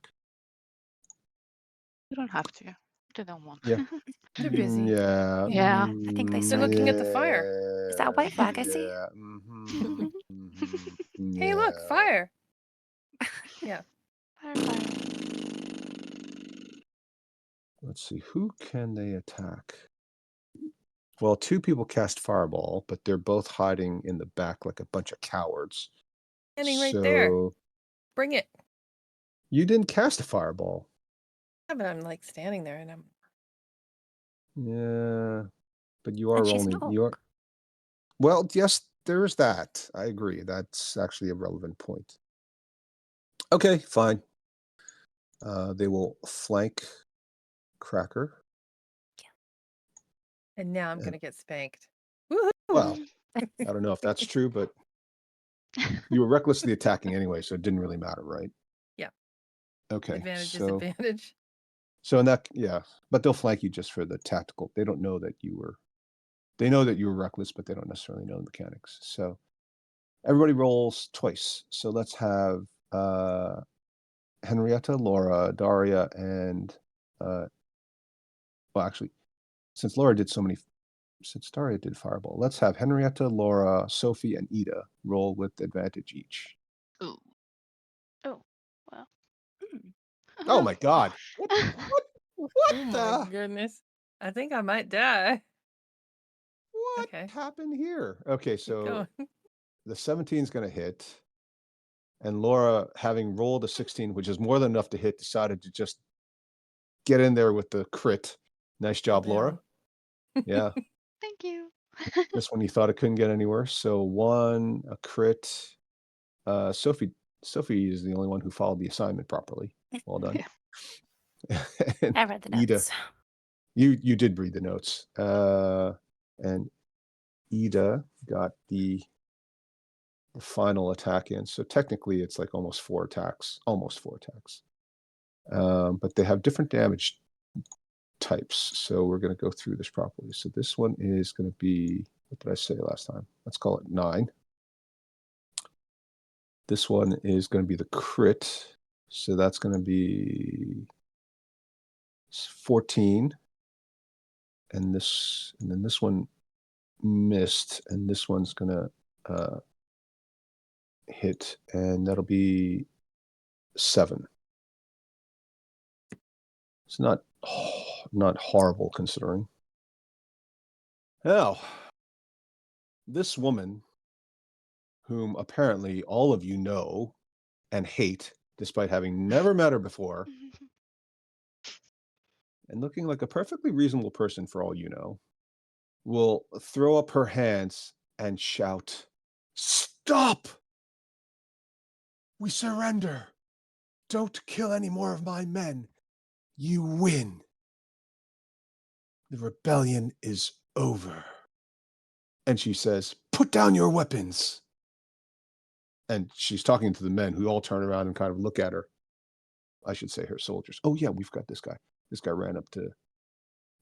You don't have to. They don't want. Yeah. They're busy. Yeah. Yeah. I think they They're looking at the fire. Is that a white flag I see? Yeah. Hey, look, fire. Yeah. Fire, fire. Let's see. Who can they attack? Well, 2 people cast fireball, but they're both hiding in the back like a bunch of cowards. Standing right there. So Bring it. you didn't cast a fireball. Yeah, but I'm like standing there and I'm. Yeah, but you are And she's an only you are. orc. Well, yes, there's that. I agree. That's actually a relevant point. Okay, fine. They will flank Cracker. And now I'm And- going to get spanked. Woohoo! Well, I don't know if that's true, but you were recklessly attacking anyway, so it didn't really matter, right? Yeah. Okay. Advantage, so disadvantage. in that, yeah, but they'll flank you just for the tactical. They don't know that you were. They know that you were reckless, but they don't necessarily know the mechanics. So everybody rolls twice. So let's have Henrietta, Laura, Daria, and well, actually, since Daria did fireball, let's have Henrietta, Laura, Sophie, and Ida roll with advantage each. Ooh. Oh, well. Oh my God! What Oh my the? goodness. I think I might die. What Okay. happened here? Okay, Keep so going. the 17 is going to hit, and Laura, having rolled a 16, which is more than enough to hit, decided to just get in there with the crit. Nice job, Down. Laura. Yeah. Thank you. This one you thought it couldn't get any worse. So 1, a crit. Sophie is the only one who followed the assignment properly. Well done. And I read the Ida, notes. you did read the notes. And Ida got the final attack in. So technically it's like almost 4 attacks. But they have different damage types. So we're going to go through this properly. So this one is going to be, what did I say last time? Let's call it 9. This one is going to be the crit. So that's going to be 14. And then this one missed, and this one's going to hit, and that'll be 7. It's not horrible considering. Now, this woman, whom apparently all of you know and hate, despite having never met her before, and looking like a perfectly reasonable person for all you know, will throw up her hands and shout, "Stop! We surrender. Don't kill any more of my men. You win. The rebellion is over." And she says, "Put down your weapons." And she's talking to the men, who all turn around and kind of look at her. I should say her soldiers. Oh yeah, we've got this guy. This guy ran up to.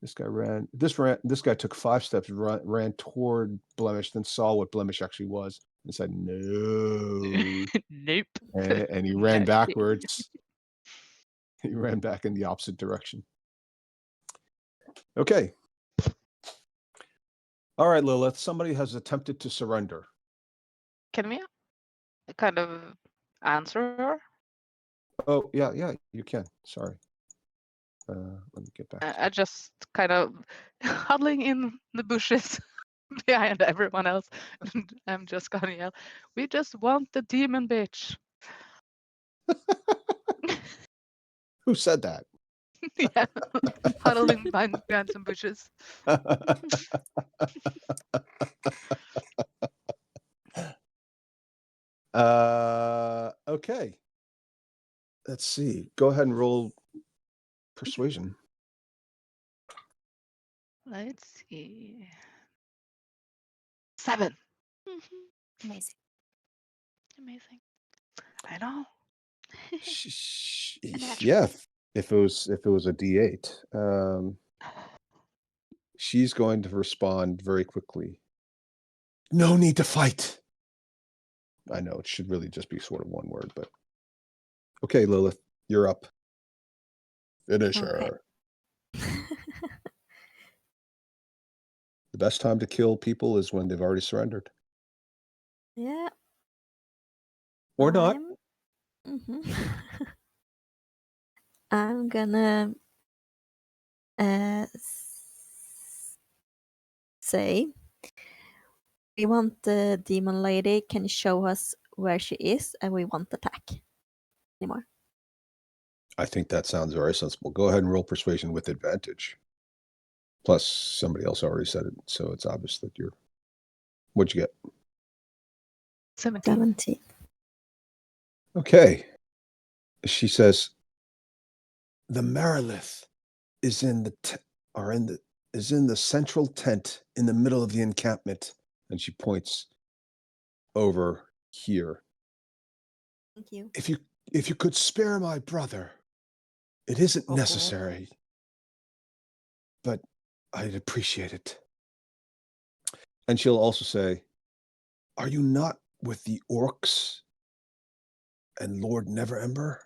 This guy took 5 steps, ran toward Blemish, then saw what Blemish actually was, and said, "No." Nope. And he ran No. backwards. He ran back in the opposite direction. Okay. All right, Lilith. Somebody has attempted to surrender. Can we kind of answer her? Oh yeah, you can. Sorry. Let me get back. I just kind of huddling in the bushes behind everyone else. And I'm just gonna yell, "We just want the demon bitch." Who said that? Yeah, huddling behind some bushes. Okay. Let's see. Go ahead and roll persuasion. Let's see. 7. Amazing. Amazing. I know. Yeah, if it was a D8, she's going to respond very quickly. "No need to fight." I know it should really just be sort of one word, but okay, Lilith, you're up. Finish her. The best time to kill people is when they've already surrendered. Yeah. Or not. I'm gonna say, we want the demon lady. Can you show us where she is? And we won't attack anymore. I think that sounds very sensible. Go ahead and roll persuasion with advantage. Plus, somebody else already said it, so it's obvious that you're. What'd you get? 17. Okay. She says, "The Merilith is in the central tent in the middle of the encampment," and she points over here. Thank you. If you could spare my brother, it isn't necessary, but I'd appreciate it. And she'll also say, "Are you not with the orcs and Lord Neverember?"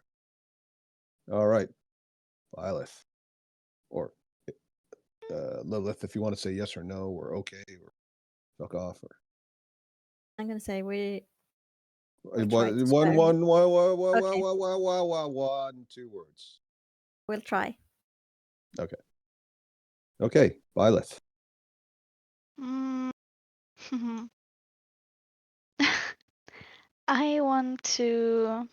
All right, Lilith, or Lilith, if you want to say yes or no, or okay, or fuck off, or I'm gonna say we. one, try to one, spare one, him. one, one, Okay. one, 2 words. We'll try. Okay, Lilith. I want to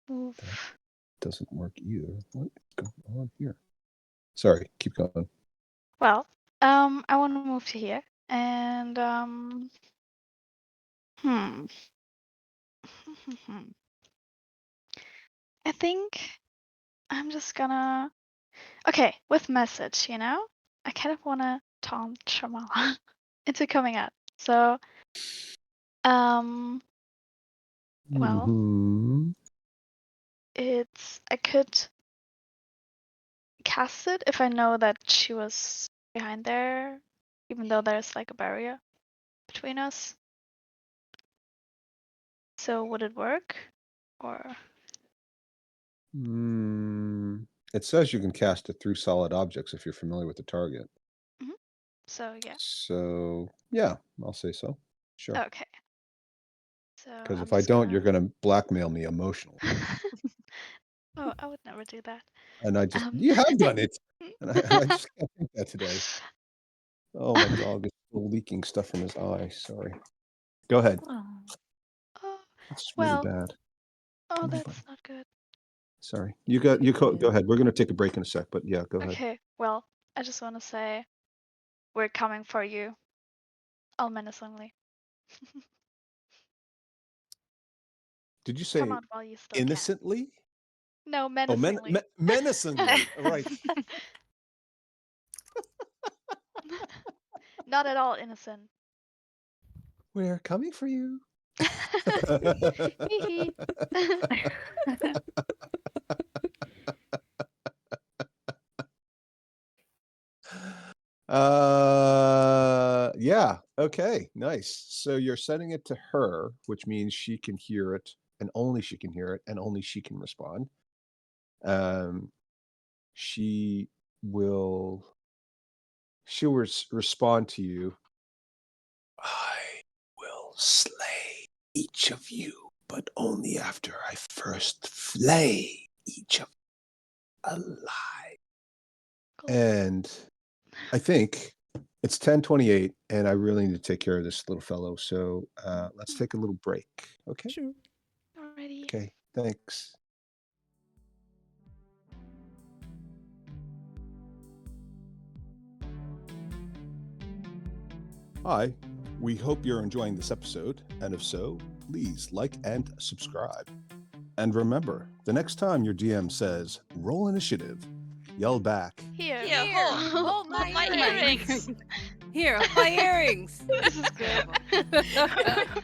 move. Doesn't work either. What is going on here? Sorry, keep going. Well, I want to move to here, and I think I'm just gonna. Okay, with message, I kind of want to taunt Shamala into coming out. So, well, Mhm. I could cast it if I know that she was behind there, even though there's like a barrier between us. So would it work? Or It says you can cast it through solid objects if you're familiar with the target. so yeah. So yeah, I'll say so. Sure. Okay. So Because I'm if I just don't, gonna... you're going to blackmail me emotionally. Oh, I would never do that. And I just, Um, you have done it. And I just can't think that today. Oh, my dog is still leaking stuff from his eye. Sorry. Go ahead. Oh, It's really well, bad. oh, Come on, that's buddy. not good. Sorry. You go ahead. We're going to take a break in a sec, but yeah, go ahead. Okay, well, I just want to say we're coming for you. All menacingly. Did you say Come out while you still can. innocently? No, Oh, menacingly. menacingly. Right. Not at all innocent. We're coming for you. Hee hee. Yeah. Okay. Nice. So you're sending it to her, which means she can hear it, and only she can hear it, and only she can respond. She will respond to you. I will slay each of you, but only after I first flay each of you alive. Cool. And I think it's 10:28, and I really need to take care of this little fellow. So let's take a little break. Okay. Sure. Alrighty. Okay. Thanks. Hi. We hope you're enjoying this episode, and if so, please like and subscribe. And remember, the next time your DM says, roll initiative, yell back, Here. Hold my earrings. Here, hold my earrings. This is good.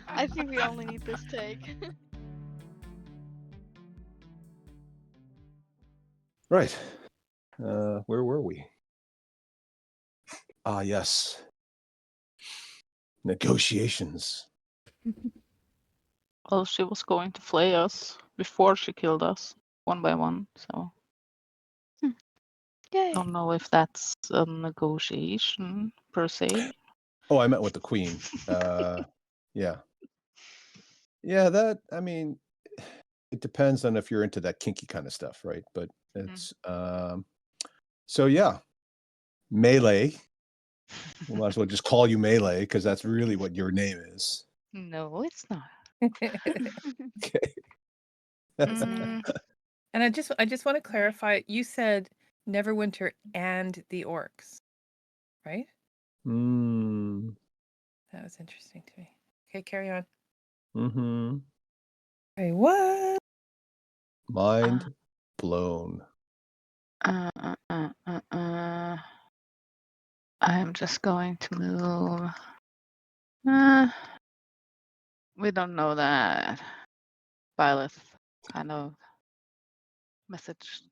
I think we only need this take. Right. Where were we? Ah, yes. Negotiations. Well, she was going to flay us before she killed us, one by one. So I Yay. don't know if that's a negotiation per se. Oh, I meant with the queen. Yeah. Yeah, that, I mean, it depends on if you're into that kinky kind of stuff, right? But it's, so yeah, melee. We might as well just call you Melee because that's really what your name is. No, it's not. Okay. Mm, And I just want to clarify. You said Neverwinter and the orcs, right? Mm. That was interesting to me. Okay, carry on. Mm-hmm. Hey, what? Mind blown. I'm just going to move. We don't know that Byleth kind of messaged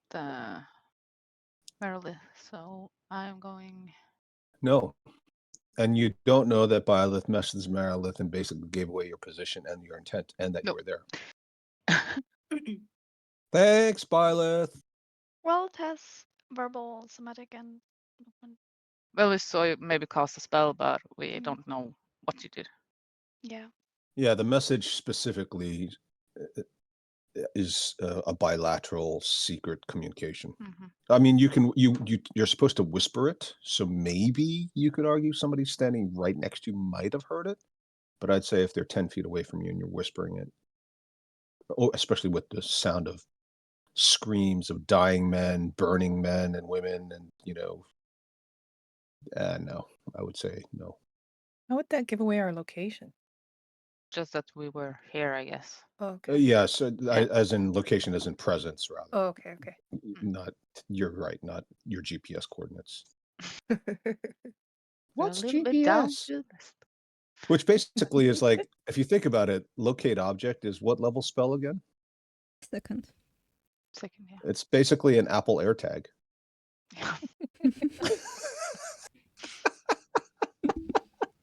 Merilith, so I'm going. No. And you don't know that Byleth messaged Merilith and basically gave away your position and your intent and that you were there. Thanks, Byleth. Well, it has verbal, somatic, and movement. Well, we saw you maybe cast a spell, but we don't know what you did. Yeah. Yeah, the message specifically is a bilateral secret communication. I mean, you're supposed to whisper it, so maybe you could argue somebody standing right next to you might have heard it. But I'd say if they're 10 feet away from you and you're whispering it, especially with the sound of screams of dying men, burning men and women, and no, I would say no. How would that give away our location? Just that we were here, I guess. Oh, okay. Yeah, so as in location, as in presence, rather. Oh, okay, okay. Not, you're right, not your GPS coordinates. What's a little bit down GPS? to this. Which basically is like, if you think about it, locate object is what level spell again? Second. Second, yeah. It's basically an Apple AirTag.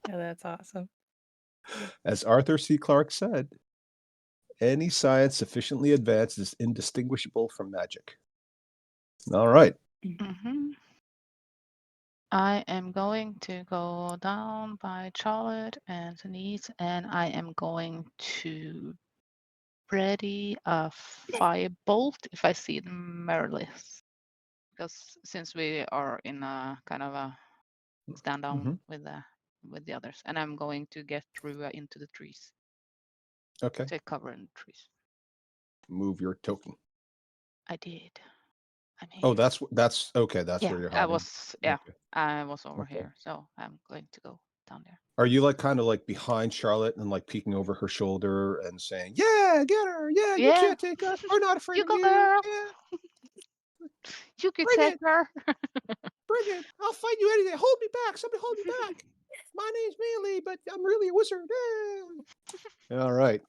Yeah, that's awesome. As Arthur C. Clarke said, Any science sufficiently advanced is indistinguishable from magic. All right. I am going to go down by Charlotte and Denise, and I am going to ready a firebolt if I see the Merilith. Because since we are in a kind of a stand down with the others, and I'm going to get Rua into the trees. Okay. Take cover in the trees. Move your token. I did. I'm here. Oh, that's okay. That's where you're hiding. I was over here, so I'm going to go down there. Are you like kind of like behind Charlotte and like peeking over her shoulder and saying, "Yeah, get her. Yeah, you can't take us. We're not afraid You of go, you. girl. Yeah, You can bring take it. her." Bring it. I'll fight you anything. Hold me back. Somebody hold me back. My name's Mealy, but I'm really a wizard. Yeah. All right.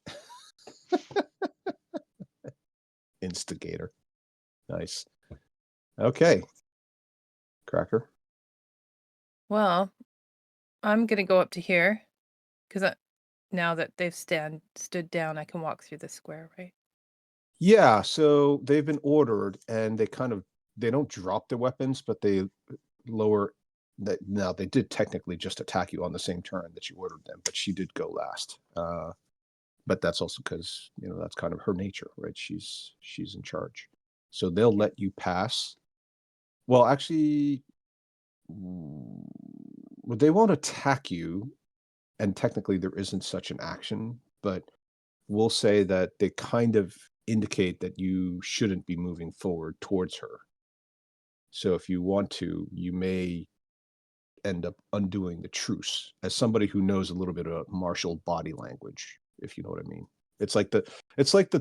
Instigator. Nice. Okay. Cracker. Well, I'm gonna go up to here because now that they've stood down, I can walk through the square, right? Yeah, so they've been ordered and they don't drop their weapons, but they lower that. Now they did technically just attack you on the same turn that you ordered them, but she did go last. But that's also because, that's kind of her nature, right? She's in charge. So they'll let you pass. Well, actually, they won't attack you, and technically there isn't such an action, but we'll say that they kind of indicate that you shouldn't be moving forward towards her. So if you want to, you may end up undoing the truce as somebody who knows a little bit of martial body language, if you know what I mean. It's like the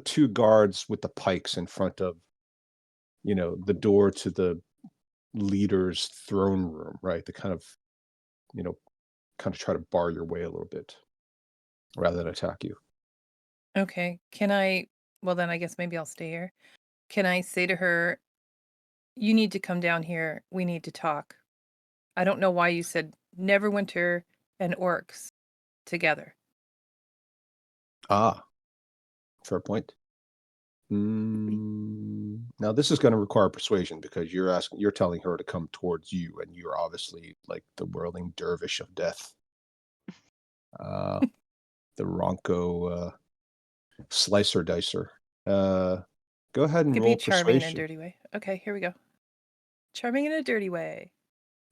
two guards with the pikes in front of, the door to the leader's throne room, right? They kind of try to bar your way a little bit rather than attack you. Okay. Well, then I guess maybe I'll stay here. Can I say to her, you need to come down here. We need to talk. I don't know why you said Neverwinter and orcs together. Ah, fair point. Now this is going to require persuasion because you're telling her to come towards you, and you're obviously like the whirling dervish of death. The Ronco slicer dicer. Go ahead and Could roll be charming in a persuasion. dirty way. Okay, here we go. Charming in a dirty way.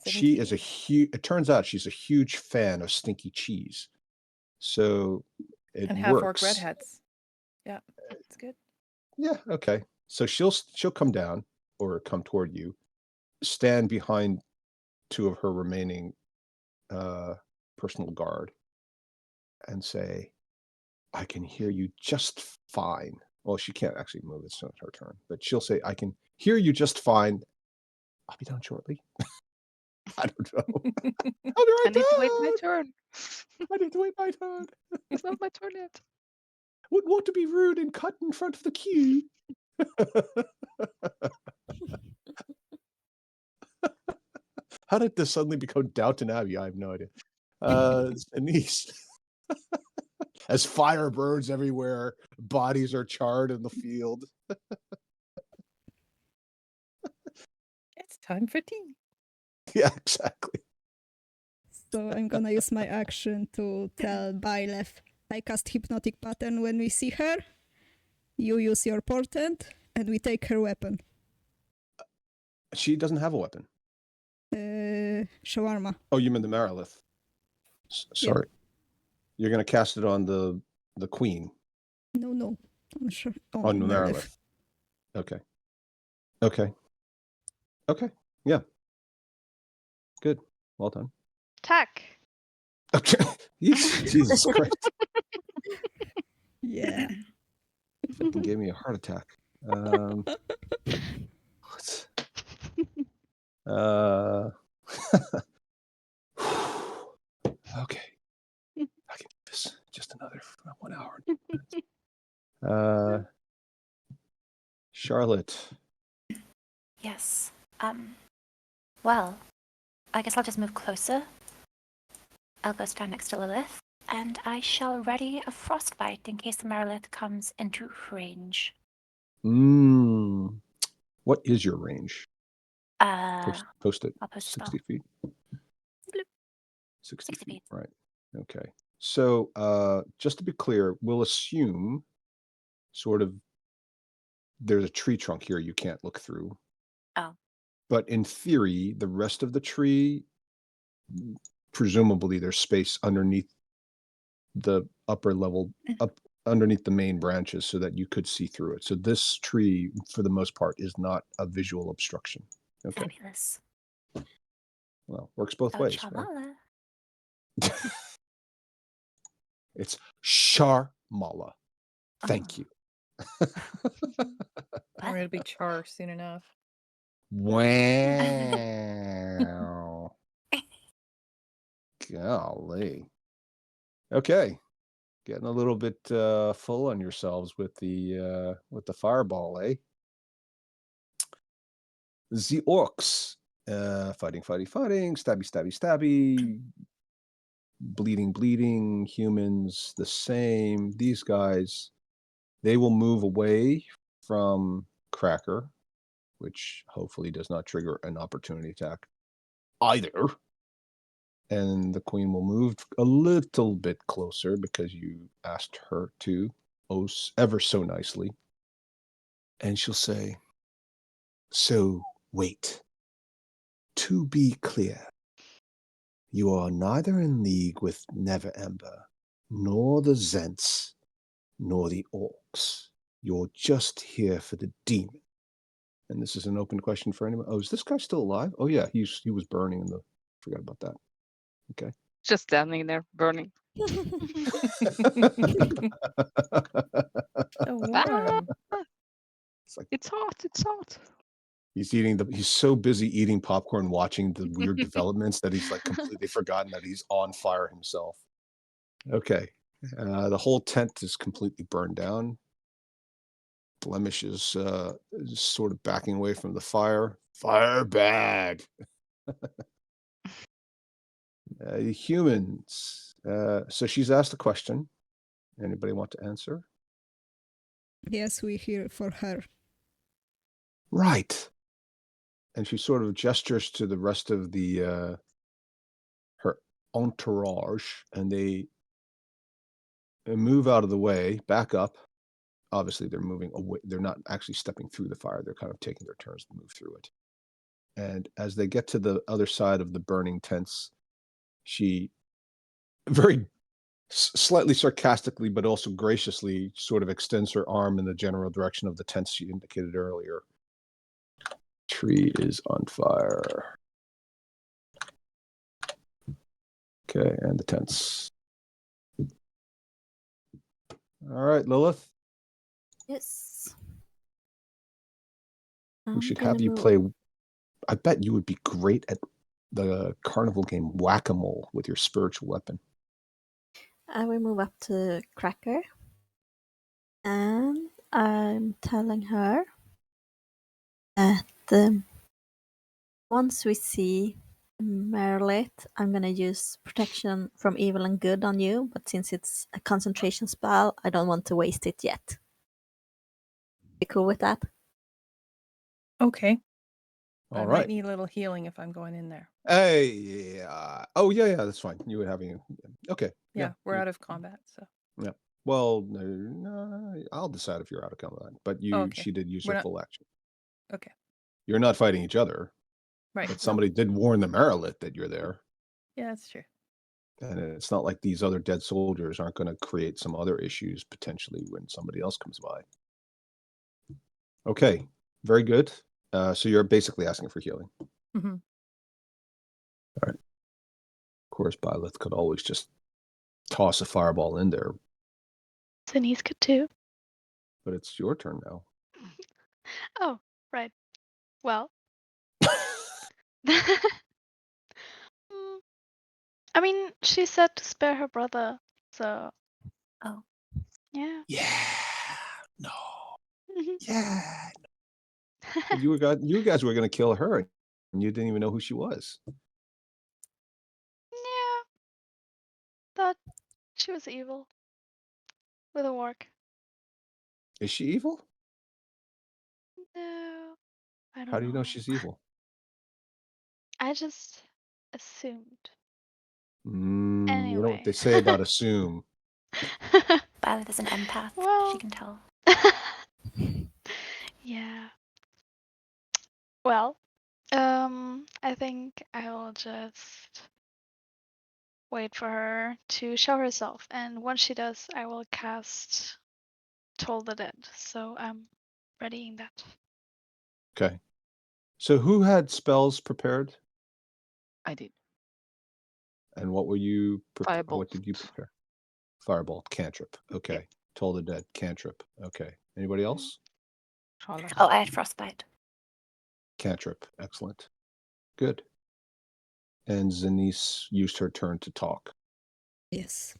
She is 17. it turns out she's a huge fan of stinky cheese. So it And half orc works. redheads. Yeah, that's good. Yeah, okay. So she'll come down or come toward you, stand behind two of her remaining personal guard, and say, "I can hear you just fine." Well, she can't actually move, it's not her turn, but she'll say, "I can hear you just fine. I'll be down shortly." I don't know. I'll be right I need to wait my down. turn. I need to wait my turn. It's not my turn yet. Wouldn't want to be rude and cut in front of the queue. How did this suddenly become Downton Abbey? I have no idea. Denise. As fire burns everywhere, bodies are charred in the field. It's time for tea. Yeah, exactly. So I'm gonna use my action to tell Byleth I cast hypnotic pattern when we see her. You use your portent, and we take her weapon. She doesn't have a weapon. Shawarma. Oh, you mean the Merilith? Sorry. You're going to cast it on the queen. No. I'm sure. On the Merilith. Okay. Yeah. Good. Well done. Attack. Okay. Jesus Christ. Yeah. Fucking gave me a heart attack. Okay. I can do this. Just another 1 hour. Charlotte. Yes. Well, I guess I'll just move closer. I'll go stand next to Lilith, and I shall ready a frostbite in case the Marilith comes into range. What is your range? Post it. I'll post a spell. 60 feet. Bloop. 60 feet. feet. Right. Okay. So just to be clear, we'll assume sort of there's a tree trunk here you can't look through. Oh. But in theory, the rest of the tree, presumably there's space underneath the upper level, up underneath the main branches so that you could see through it. So this tree, for the most part, is not a visual obstruction. Okay. Fabulous. Well, works both ways. Right? Ochamala. It's Sharmala. Thank you. I'm going to be Char soon enough. Wow. Golly. Okay. Getting a little bit full on yourselves with the fireball, eh? The orcs. Fighting, stabby. Bleeding. Humans, the same. These guys, they will move away from Cracker, which hopefully does not trigger an opportunity attack either. And the queen will move a little bit closer because you asked her to, ever so nicely. And she'll say, so wait. To be clear, you are neither in league with Neverember, nor the Zents, nor the orcs. You're just here for the demon. And this is an open question for anyone. Oh, is this guy still alive? Oh yeah, he was burning in the. Forgot about that. Okay. Just standing there burning. So warm. It's like It's hot. he's so busy eating popcorn, watching the weird developments that he's like completely forgotten that he's on fire himself. Okay. The whole tent is completely burned down. Blemish is sort of backing away from the fire. Fire bad. Humans. So she's asked a question. Anybody want to answer? Yes, we're here for her. Right. And she sort of gestures to the rest of the her entourage, and they move out of the way, back up. Obviously, they're moving away. They're not actually stepping through the fire. They're kind of taking their turns to move through it. And as they get to the other side of the burning tents, she very slightly sarcastically, but also graciously sort of extends her arm in the general direction of the tents she indicated earlier. Tree is on fire. Okay, and the tents. All right, Lilith. Yes. We should have you play. I bet you would be great at the carnival game Whack-A-Mole with your spiritual weapon. I will move up to Cracker. And I'm telling her that once we see Marilith, I'm going to use protection from evil and good on you, but since it's a concentration spell, I don't want to waste it yet. You cool with that? Okay. I All might right. need a little healing if I'm going in there. Hey, oh yeah, that's fine. You were having okay. Yeah, we're out of combat, so. Yeah. Well, no, I'll decide if you're out of combat. But Okay. she did use We're her not- full action. Okay. You're not fighting each other. Right. But somebody did warn the Marilith that you're there. Yeah, that's true. And it's not like these other dead soldiers aren't going to create some other issues potentially when somebody else comes by. Okay, very good. So you're basically asking for healing. Mm-hmm. All right. Of course, Byleth could always just toss a fireball in there, Denise could too. but it's your turn now. Oh, right. Well. I mean, she said to spare her brother, so. Oh. Yeah. Yeah. No. Mhm. Yeah. You guys were going to kill her, and you didn't even know who she was. Yeah. That She was evil. With a work. Is she evil? No, I don't How do you know know. she's evil? I just assumed. You know what they Anyway. say about assume. Violet is an empath. Well. She can tell. Yeah. Well, I think I will just wait for her to show herself, and once she does, I will cast Toll the Dead. So I'm readying that. Okay. So who had spells prepared? I did. And what were you what did you Firebolt. prepare? Firebolt, cantrip. Okay. Toll the Dead, cantrip. Okay. Anybody else? Charlotte. Oh, I had frostbite. Cantrip. Excellent. Good. And Zanice used her turn to talk. Yes.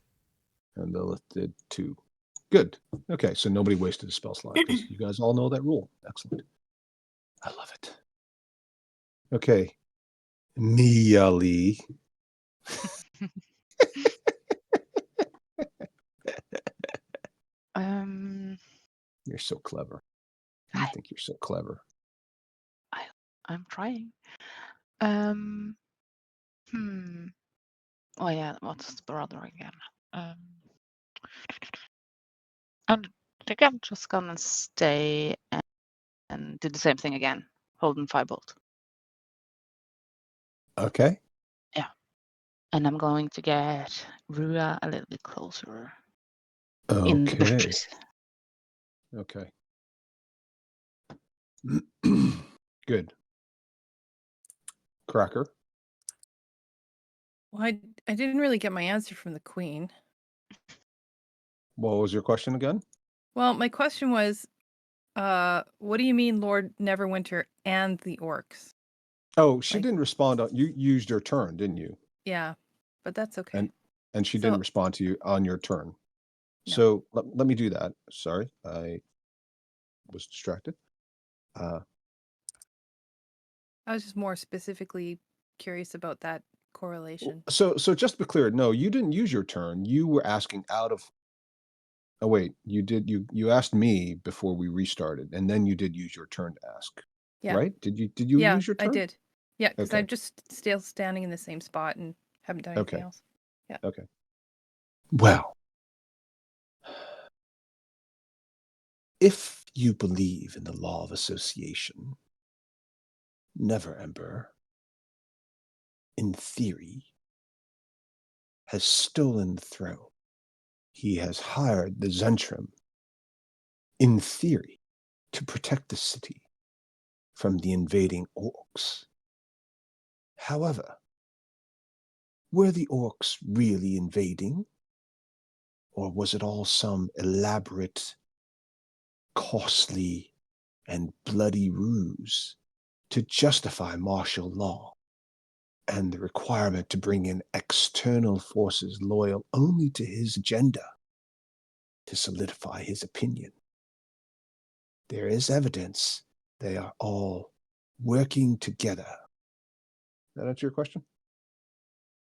And Lilith did too. Good. Okay, so nobody wasted a spell slot because you guys all know that rule. Excellent. I love it. Okay. Miali. You're so clever. I think you're so clever. I'm trying. Oh yeah, what's the brother again? I think I'm just gonna stay and do the same thing again. Holding Firebolt. Okay. Yeah. And I'm going to get Rua a little bit closer in the Okay. bushes. Okay. Good. Cracker. Well, I didn't really get my answer from the queen. What was your question again? Well, my question was, what do you mean, Lord Neverwinter and the orcs? Oh, she Like- didn't respond. You used your turn, didn't you? Yeah, but that's okay. And she So- didn't respond to you on your turn. No. So let me do that. Sorry, I was distracted. I was just more specifically curious about that correlation. So just to be clear, no, you didn't use your turn. You were asking out of. Oh wait, you did. You asked me before we restarted, and then you did use your turn to ask. Yeah. Right? Did you Yeah, use your turn? I did. Yeah, because Okay. I'm just still standing in the same spot and haven't done anything Okay. else. Yeah. Okay. Well, if you believe in the law of association, Never Ember, in theory, has stolen the throne. He has hired the Zentrum, in theory, to protect the city from the invading orcs. However, were the orcs really invading? Or was it all some elaborate, costly, and bloody ruse to justify martial law and the requirement to bring in external forces loyal only to his agenda to solidify his opinion? There is evidence they are all working together. That answer your question?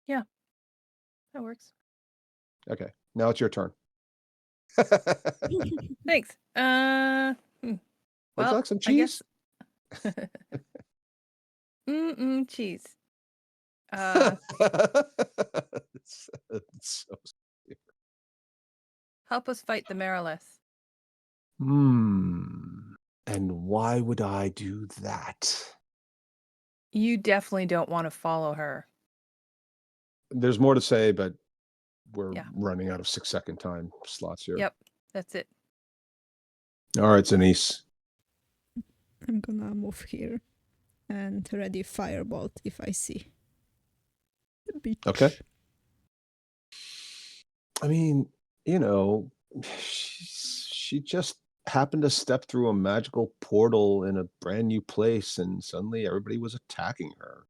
That works. Okay, now it's your turn. Thanks. Would you Well, like some I guess. cheese? Cheese. It's so Help us fight the Marilith. And why would I do that? You definitely don't want to follow her. There's more to say, but we're Yeah. running out of 6-second time slots here. Yep, that's it. All right, Zanice. I'm gonna move here and ready firebolt if I see. Bitch. Okay. I mean, you know, she just happened to step through a magical portal in a brand new place, and suddenly everybody was attacking her.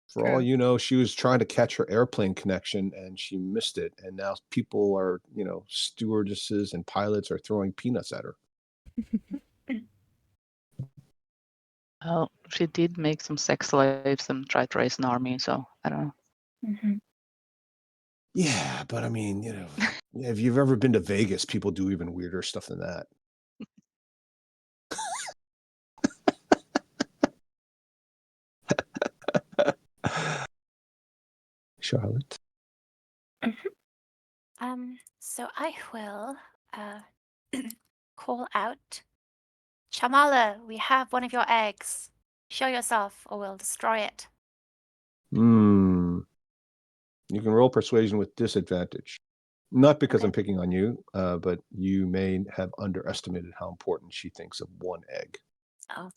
For all True. you know, she was trying to catch her airplane connection and she missed it. And now people are, stewardesses and pilots are throwing peanuts at her. Well, she did make some sex slaves and try to raise an army, so I don't know. Mm-hmm. Yeah, but I mean, if you've ever been to Vegas, people do even weirder stuff than that. Charlotte. So I will call out. Shamala, we have one of your eggs. Show yourself or we'll destroy it. You can roll persuasion with disadvantage. Not because I'm Okay. picking on you, but you may have underestimated how important she thinks of one egg Oh,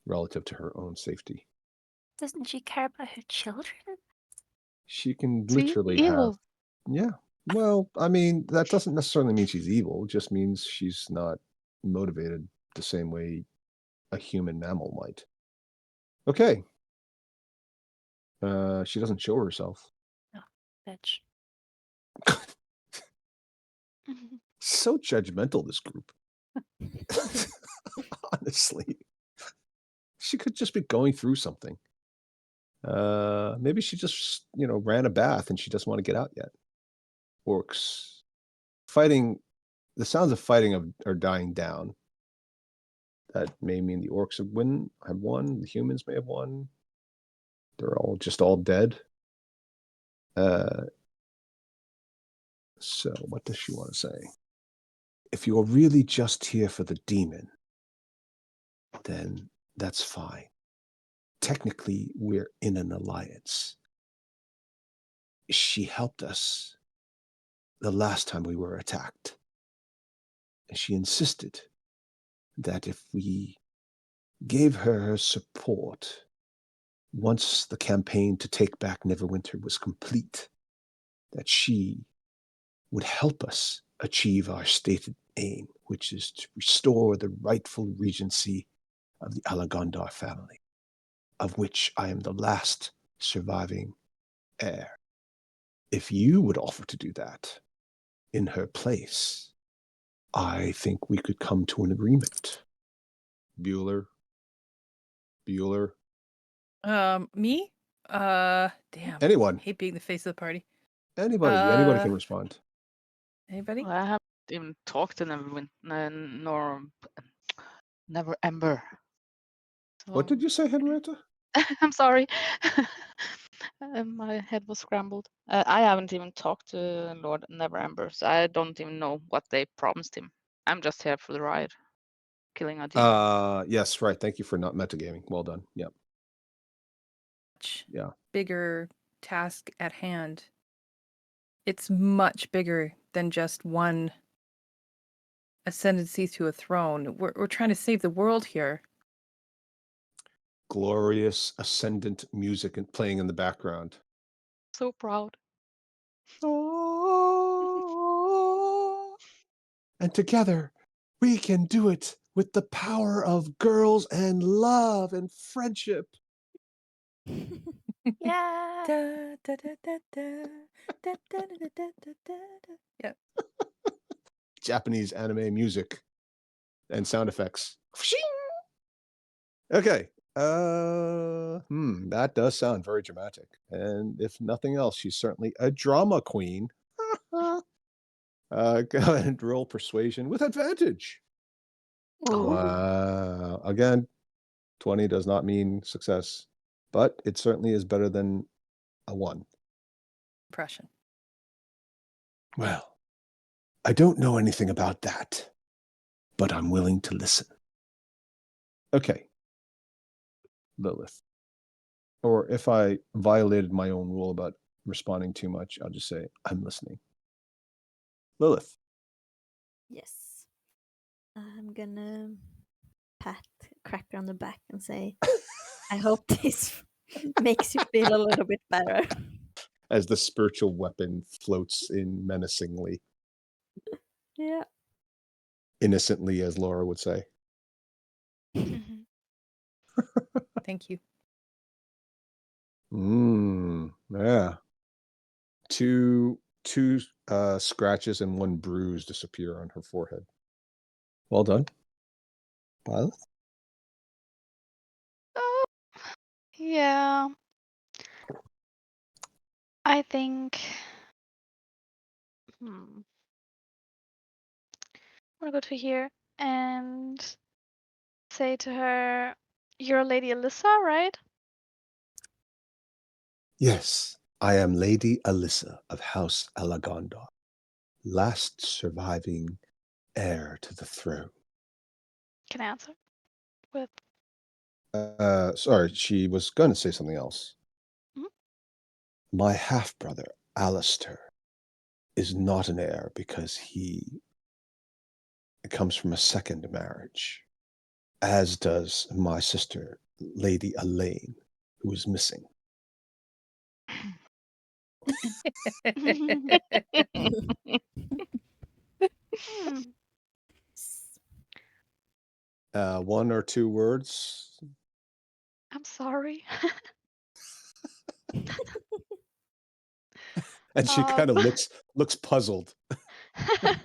relative to her own safety. doesn't she care about her children? She can See, literally have, evil. yeah. Well, I mean, that doesn't necessarily mean she's evil. It just means she's not motivated the same way a human mammal might. Okay. She doesn't show herself. Bitch. So judgmental, this group. Honestly. She could just be going through something. Maybe she just, ran a bath and she doesn't want to get out yet. Orcs. Fighting, the sounds of fighting are dying down. That may mean the orcs have won, the humans may have won. They're all dead. So what does she want to say? If you're really just here for the demon, then that's fine. Technically, we're in an alliance. She helped us the last time we were attacked. And she insisted that if we gave her support, once the campaign to take back Neverwinter was complete, that she would help us achieve our stated aim, which is to restore the rightful regency of the Alagondar family, of which I am the last surviving heir. If you would offer to do that in her place, I think we could come to an agreement. Bueller. Me? Damn. Anyone. Hate being the face of the party. Anybody can respond. Anybody? Well, I haven't even talked to nor Never Ember. What did you say, Henrietta? I'm sorry. My head was scrambled. I haven't even talked to Lord Never Ember, so I don't even know what they promised him. I'm just here for the ride, killing a demon. Yes, right. Thank you for not metagaming. Well done. Yep. Yeah. Bigger task at hand. It's much bigger than just one ascendancy to a throne. We're trying to save the world here. Glorious ascendant music and playing in the background. So proud. And together we can do it with the power of girls and love and friendship. Yeah. Da, da, da, da, da, da, da, da, da, da, da. Yep. Japanese anime music and sound effects. Okay. That does sound very dramatic. And if nothing else, she's certainly a drama queen. Go ahead and roll persuasion with advantage. Wow. Again, 20 does not mean success, but it certainly is better than a 1. Impression. Well, I don't know anything about that, but I'm willing to listen. Okay. Lilith. Or if I violated my own rule about responding too much, I'll just say, I'm listening. Lilith. Yes. I'm gonna pat Cracker on the back and say, I hope this makes you feel a little bit better. As the spiritual weapon floats in menacingly. Yeah. Innocently, as Laura would say. Thank you. Yeah. Two scratches and 1 bruise disappear on her forehead. Well done. Violet? Yeah. I think I'm gonna go to here and say to her, "You're Lady Alyssa, right?" Yes, I am Lady Alyssa of House Alagondar, last surviving heir to the throne. Can I answer with? Sorry, she was going to say something else. Mhm. My half-brother, Alistair, is not an heir because he comes from a second marriage, as does my sister, Lady Elaine, who is missing. Hmm, One or two words. I'm sorry. And she kind of Um, looks puzzled. I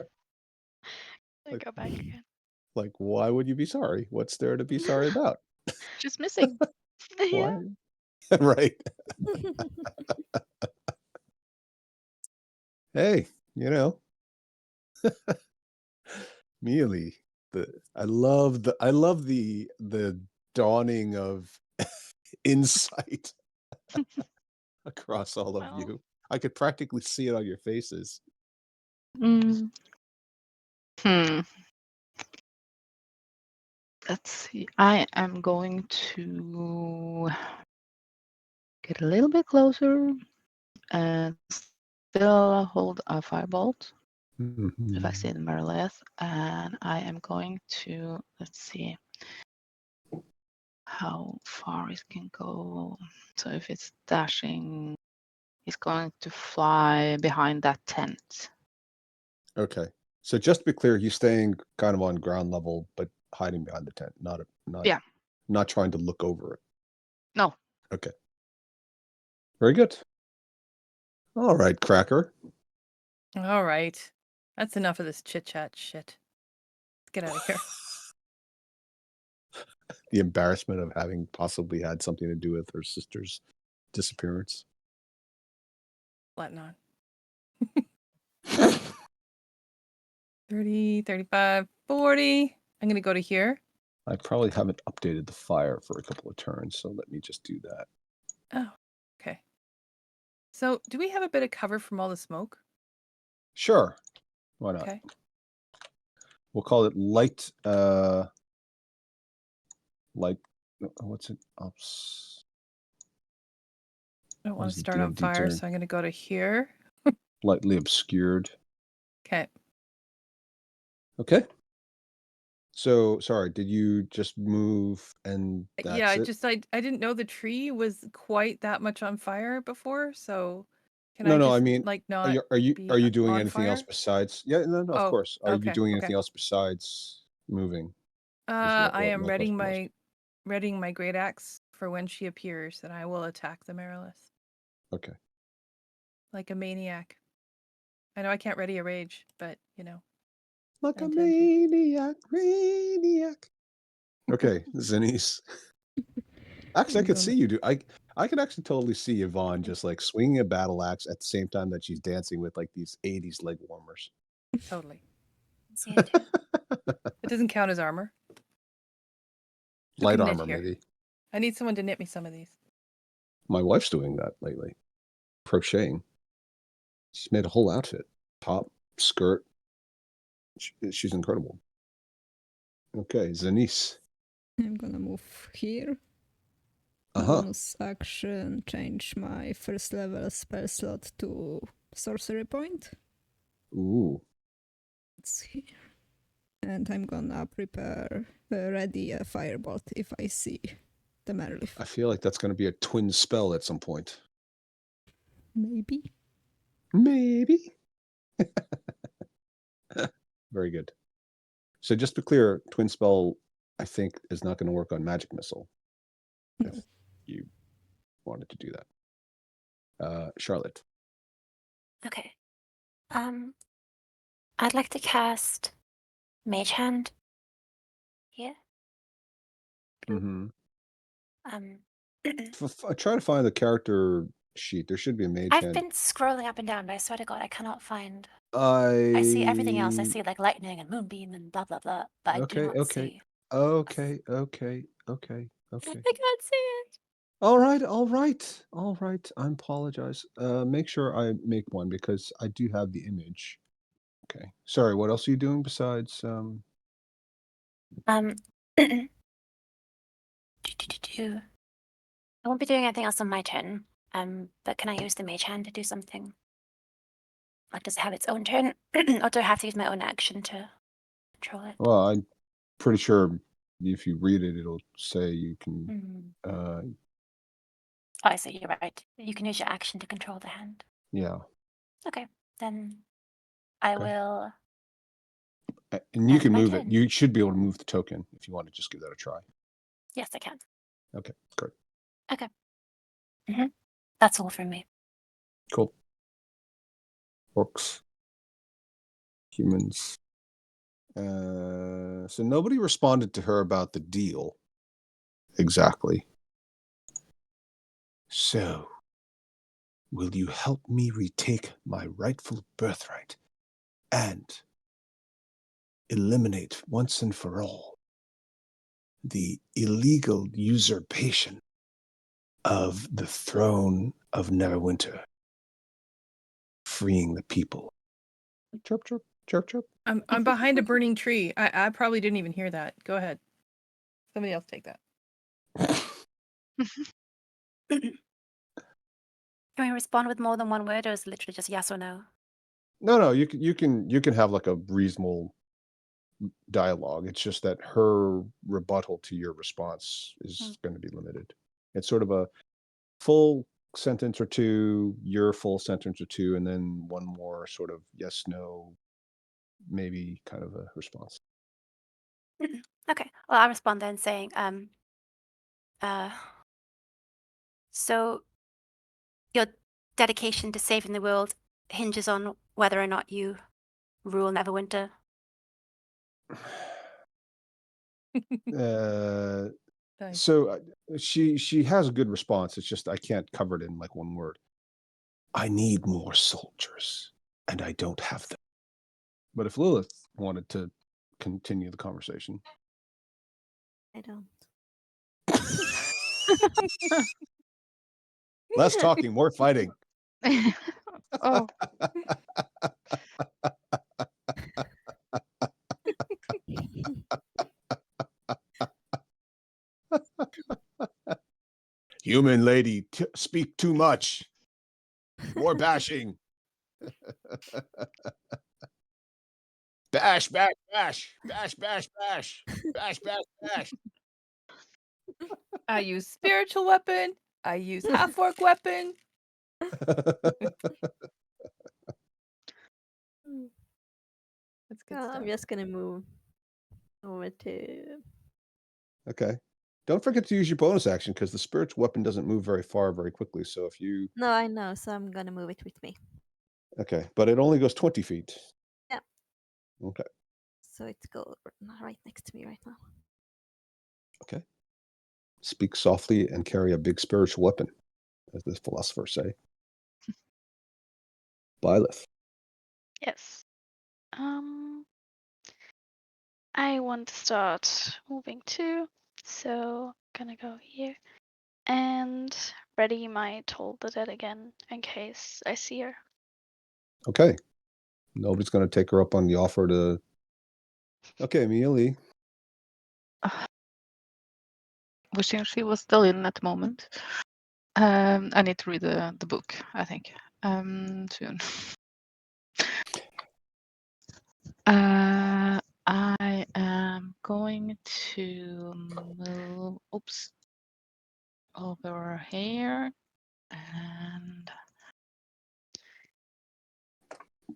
Like, go back again. like, why would you be sorry? What's there to be sorry about? She's missing. Yeah. Why? Right. Hey, Mealy. I love the dawning of insight across all of Well, you. I could practically see it on your faces. Mm. Hmm. Let's see. I am going to get a little bit closer and still hold a firebolt if I see the Merilith, and I am going to, let's see how far it can go. So if it's dashing, it's going to fly behind that tent. Okay. So just to be clear, he's staying kind of on ground level, but hiding behind the tent, not trying to look over it. No. Okay. Very good. All right, Cracker. All right. That's enough of this chit chat shit. Let's get out of here. The embarrassment of having possibly had something to do with her sister's disappearance. Button on. 30, 35, 40. I'm going to go to here. I probably haven't updated the fire for a couple of turns, so let me just do that. Oh, okay. So do we have a bit of cover from all the smoke? Sure. Why not? Okay. We'll call it light, what's it? Ops. I don't What want is to the start on D&D fire, term? so I'm going to go to here. Lightly obscured. Okay. Okay. So, sorry, did you just move and Yeah, that's it? I didn't know the tree was quite that much on fire before, so can I No, I just mean, like are not you are you be are you doing on anything else fire? besides? Yeah, no, of Oh, course. Are you okay, doing okay. anything else besides moving? Is what I am my question was. readying my great axe for when she appears, and I will attack the Merilith Okay. like a maniac. I know I can't ready a rage, but Like I a intend to. maniac. Okay, Zenise. Actually, I I'm could gonna see you do. I can actually totally see Yvonne just like swinging a battle axe at the same time that she's dancing with like these 80s leg warmers. Totally. See it too. It doesn't count as armor. Who Light can knit armor, here? maybe. I need someone to knit me some of these. My wife's doing that lately. Crocheting. She's made a whole outfit. Top, skirt. She's incredible. Okay, Zenise. I'm gonna move here. Uh-huh. Bonus action, change my first level spell slot to sorcery point. Ooh. Let's see. And I'm gonna prepare ready a firebolt if I see the Merilith. I feel like that's going to be a twin spell at some point. Maybe. Maybe. Very good. So just to be clear, twin spell, I think, is not going to work on magic missile. No. If you wanted to do that. Charlotte. Okay. I'd like to cast Mage Hand. Yeah. Mm-hmm. Um. Try to find the character sheet. There should be a mage I've hand. been scrolling up and down, but I swear to God, I cannot find. I see everything else. I I see like lightning and moonbeam and blah blah blah, but I do okay, not okay, see. okay, okay, okay, I okay. can't see it. All right, all right, all right. I apologize. Make sure I make one because I do have the image. Okay. Sorry. What else are you doing besides? Um, I won't be doing anything else on my turn. But can I use the mage hand to do something? Like, does it have its own turn, or do I have to use my own action to control it? Well, I'm pretty sure if you read it, it'll say you can. Hmm. Oh, I see. You're right. You can use your action to control the hand. Yeah. Okay, then I Okay. will. And you End can my move it. turn. You should be able to move the token if you want to just give that a try. Yes, I can. Okay. Great. Okay. That's all from me. Cool. Orcs. Humans. So nobody responded to her about the deal. Exactly. So, will you help me retake my rightful birthright and eliminate once and for all the illegal usurpation of the throne of Neverwinter, freeing the people? Chirp, chirp, chirp, chirp. I'm behind a burning tree. I probably didn't even hear that. Go ahead. Somebody else take that. Can we respond with more than one word, or is it literally just yes or no? No, you can have like a reasonable dialogue. It's just that her rebuttal to your response is going to be limited. It's sort of a full sentence or two, your full sentence or two, and then one more sort of yes, no, maybe kind of a response. Okay. Well, I'll respond then saying, so your dedication to saving the world hinges on whether or not you rule Neverwinter. Nice. So she has a good response. It's just I can't cover it in like one word. I need more soldiers, and I don't have them. But if Lilith wanted to continue the conversation, I don't. less talking, more fighting. Oh, Human lady, speak too much. More bashing. Bash, bash, bash, bash, bash, bash, bash, bash, bash. I use spiritual weapon. I use half orc weapon. That's good I'm stuff. just gonna move over to. Okay. Don't forget to use your bonus action because the spiritual weapon doesn't move very far very quickly. So if you No, I know, so I'm gonna move it with me. okay, but it only goes 20 feet. Yeah. Okay. So it's go right next to me right now. Okay. Speak softly and carry a big spiritual weapon, as the philosophers say. Byleth. Yes. I want to start moving too, so gonna go here and ready my Toll the Dead again in case I see her. Okay. Nobody's going to take her up on the offer to. Okay, Mealy. wishing she was still in at the moment. I need to read the book, I think, soon. I am going to move, over here, and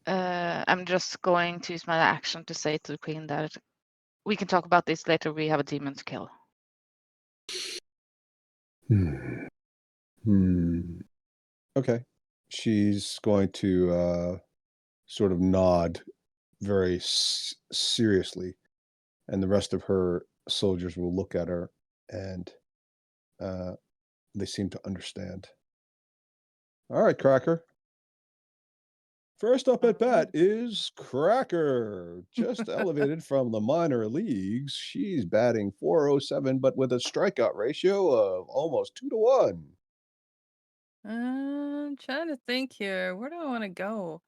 I'm just going to use my action to say to the queen that we can talk about this later. We have a demon to kill. Okay. She's going to sort of nod very seriously, and the rest of her soldiers will look at her and they seem to understand. All right, Cracker. First up at bat is Cracker, just elevated from the minor leagues. She's batting .407, but with a strikeout ratio of almost 2-1. I'm trying to think here. Where do I want to go?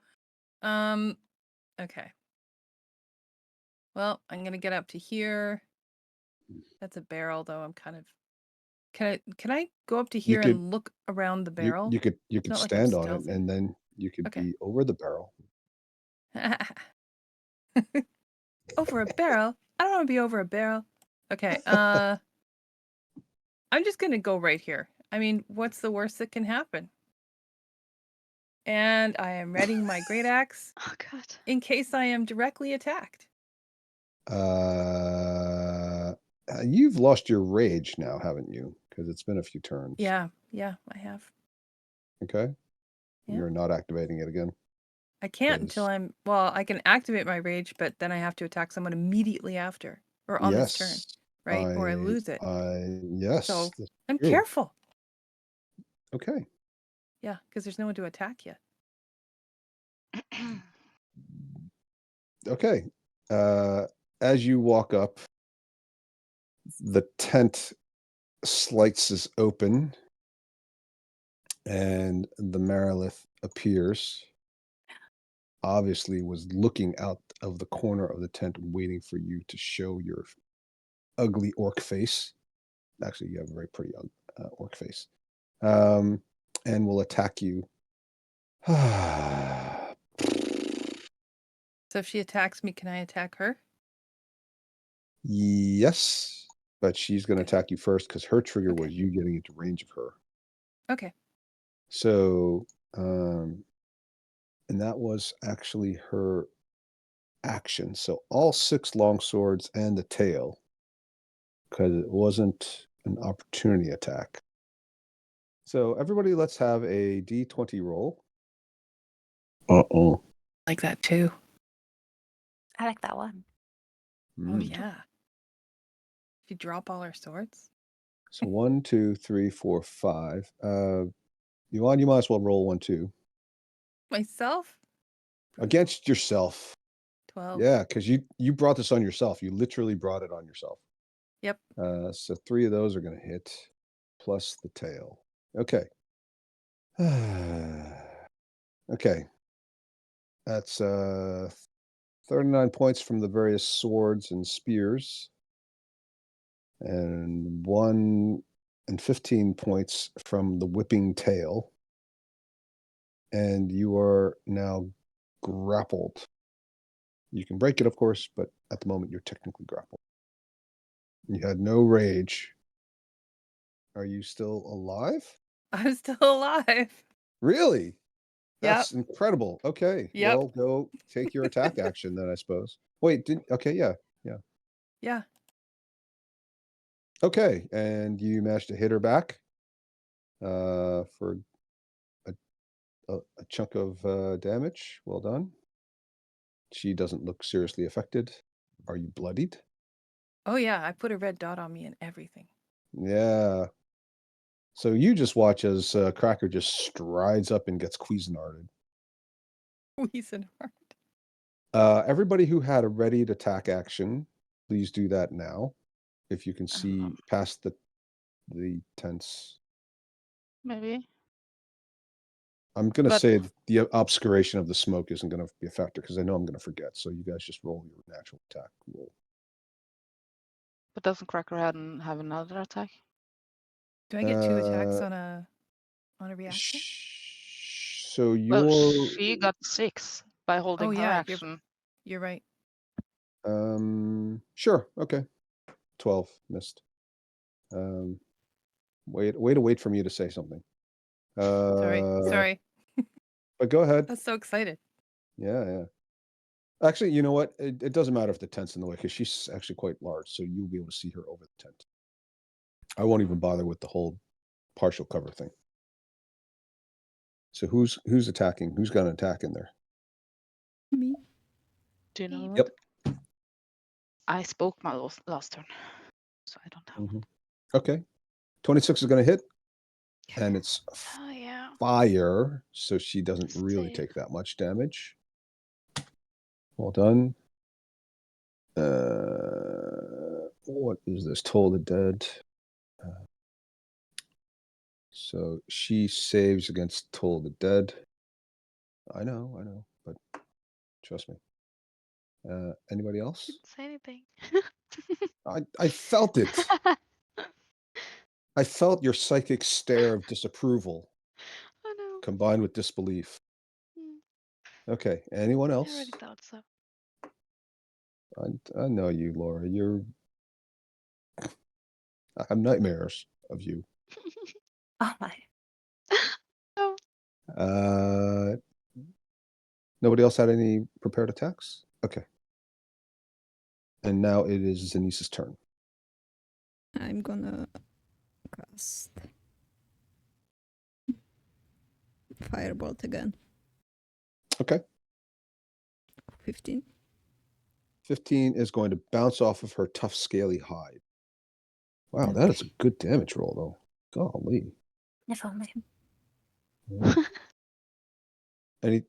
Okay. Well, I'm gonna get up to here. That's a barrel, though. I'm kind of. Can I go up to You here could and look around the barrel? you could Not like I'm stand on it, stealthy. and then you could Okay. be over the barrel. Over a barrel? I don't want to be over a barrel. Okay. I'm just gonna go right here. I mean, what's the worst that can happen? And I am readying my great axe Oh god. in case I am directly attacked. You've lost your rage now, haven't you? Because it's been a few turns. Yeah, I have. Okay. Yeah. You're not activating it again. I can't until Because- I can activate my rage, but then I have to attack someone immediately after or on this turn, Yes. right? Or I lose it. Yes. So that's I'm true. careful. Okay. Yeah, because there's no one to attack yet. Okay. As you walk up, the tent slices open and the Marilith appears. Obviously was looking out of the corner of the tent waiting for you to show your ugly orc face. Actually, you have a very pretty orc face. And will attack you. So if she attacks me, can I attack her? Yes, but she's going to Okay. attack you first because her trigger Okay. was you getting into range of her. Okay. So, and that was actually her action. So all 6 long swords and the tail, because it wasn't an opportunity attack. So everybody, let's have a D20 roll. Uh-oh. Like that too. I like that one. Oh yeah. If you drop all our swords. So 1, 2, 3, 4, 5. You might as well roll 1, 2. Myself? Against yourself. 12. Yeah, because you brought this on yourself. You literally brought it on yourself. Yep. So 3 of those are going to hit, plus the tail. Okay. Okay. That's 39 points from the various swords and spears, and 15 points from the whipping tail. And you are now grappled. You can break it, of course, but at the moment you're technically grappled. You had no rage. Are you still alive? I'm still alive. Really? Yep. That's incredible. Okay. Yep. Well, go take your attack action then, I suppose. Wait, okay, yeah. Yeah. Okay, and you managed to hit her back for a chunk of damage. Well done. She doesn't look seriously affected. Are you bloodied? Oh yeah, I put a red dot on me and everything. Yeah. So you just watch as Cracker just strides up and gets Cuisinarted. Cuisinart. Everybody who had a readied attack action, please do that now. If you can see past the tents. Maybe. I'm going to But- say that the obscuration of the smoke isn't going to be a factor because I know I'm going to forget. So you guys just roll your natural attack roll. But doesn't Cracker have another attack? Do I get 2 attacks on a reaction? So Well, your she got 6 by holding her yeah, action. You're right. sure, okay. 12 missed. Wait for me to say something. Sorry. But go ahead. I was so excited. Yeah. Actually, you know what? It doesn't matter if the tent's in the way because she's actually quite large, so you'll be able to see her over the tent. I won't even bother with the whole partial cover thing. So who's attacking? Who's got an attack in there? Me. Do you know? Yep. I spoke my last turn, so I don't have one. Okay. 26 is going to hit, and it's Oh yeah. fire, so she doesn't really Save. take that much damage. Well done. What is this? Toll the Dead. So she saves against Toll the Dead. I know, but trust me. Anybody else? Didn't say anything. I felt it. I felt your psychic stare of disapproval Oh no. combined with disbelief. Hmm, Okay, anyone I else? already thought so. I know you, Laura. I have nightmares of you. Oh my. Oh, Nobody else had any prepared attacks? Okay. And now it is Zanise's turn. I'm gonna cast Firebolt again. Okay. 15. 15 is going to bounce off of her tough, scaly hide. Wow, that is a good damage roll, though. Golly. If only.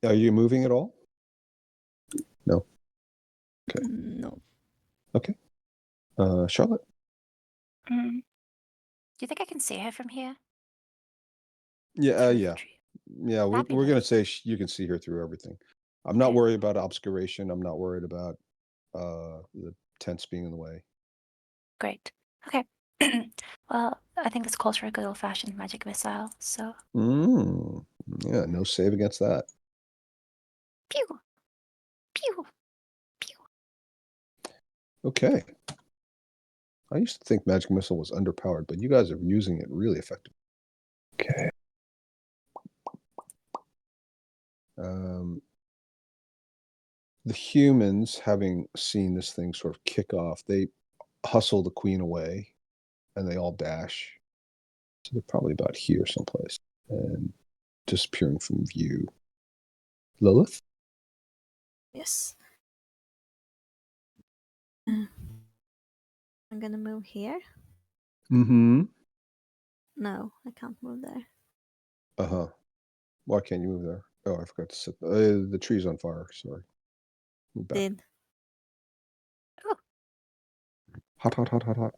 Are you moving at all? No. Okay. No. Okay. Charlotte? Do you think I can see her from here? Yeah, Through the yeah. tree? Yeah, we're That'd be going to nice. say you can see her through everything. I'm not Okay. worried about obscuration. I'm not worried about the tents being in the way. Great. Okay. Well, I think this calls for a good old-fashioned magic missile, so Yeah, no save against that. pew! Pew! Pew! Okay. I used to think Magic Missile was underpowered, but you guys are using it really effectively. Okay. The humans, having seen this thing sort of kick off, they hustle the queen away and they all dash. So they're probably about here someplace and disappearing from view. Lilith? Yes. I'm gonna move here. Mm-hmm. No, I can't move there. Uh-huh. Why can't you move there? Oh, I forgot to set the tree's on fire. Sorry. Move back. Did. Hot, hot, hot, hot, hot.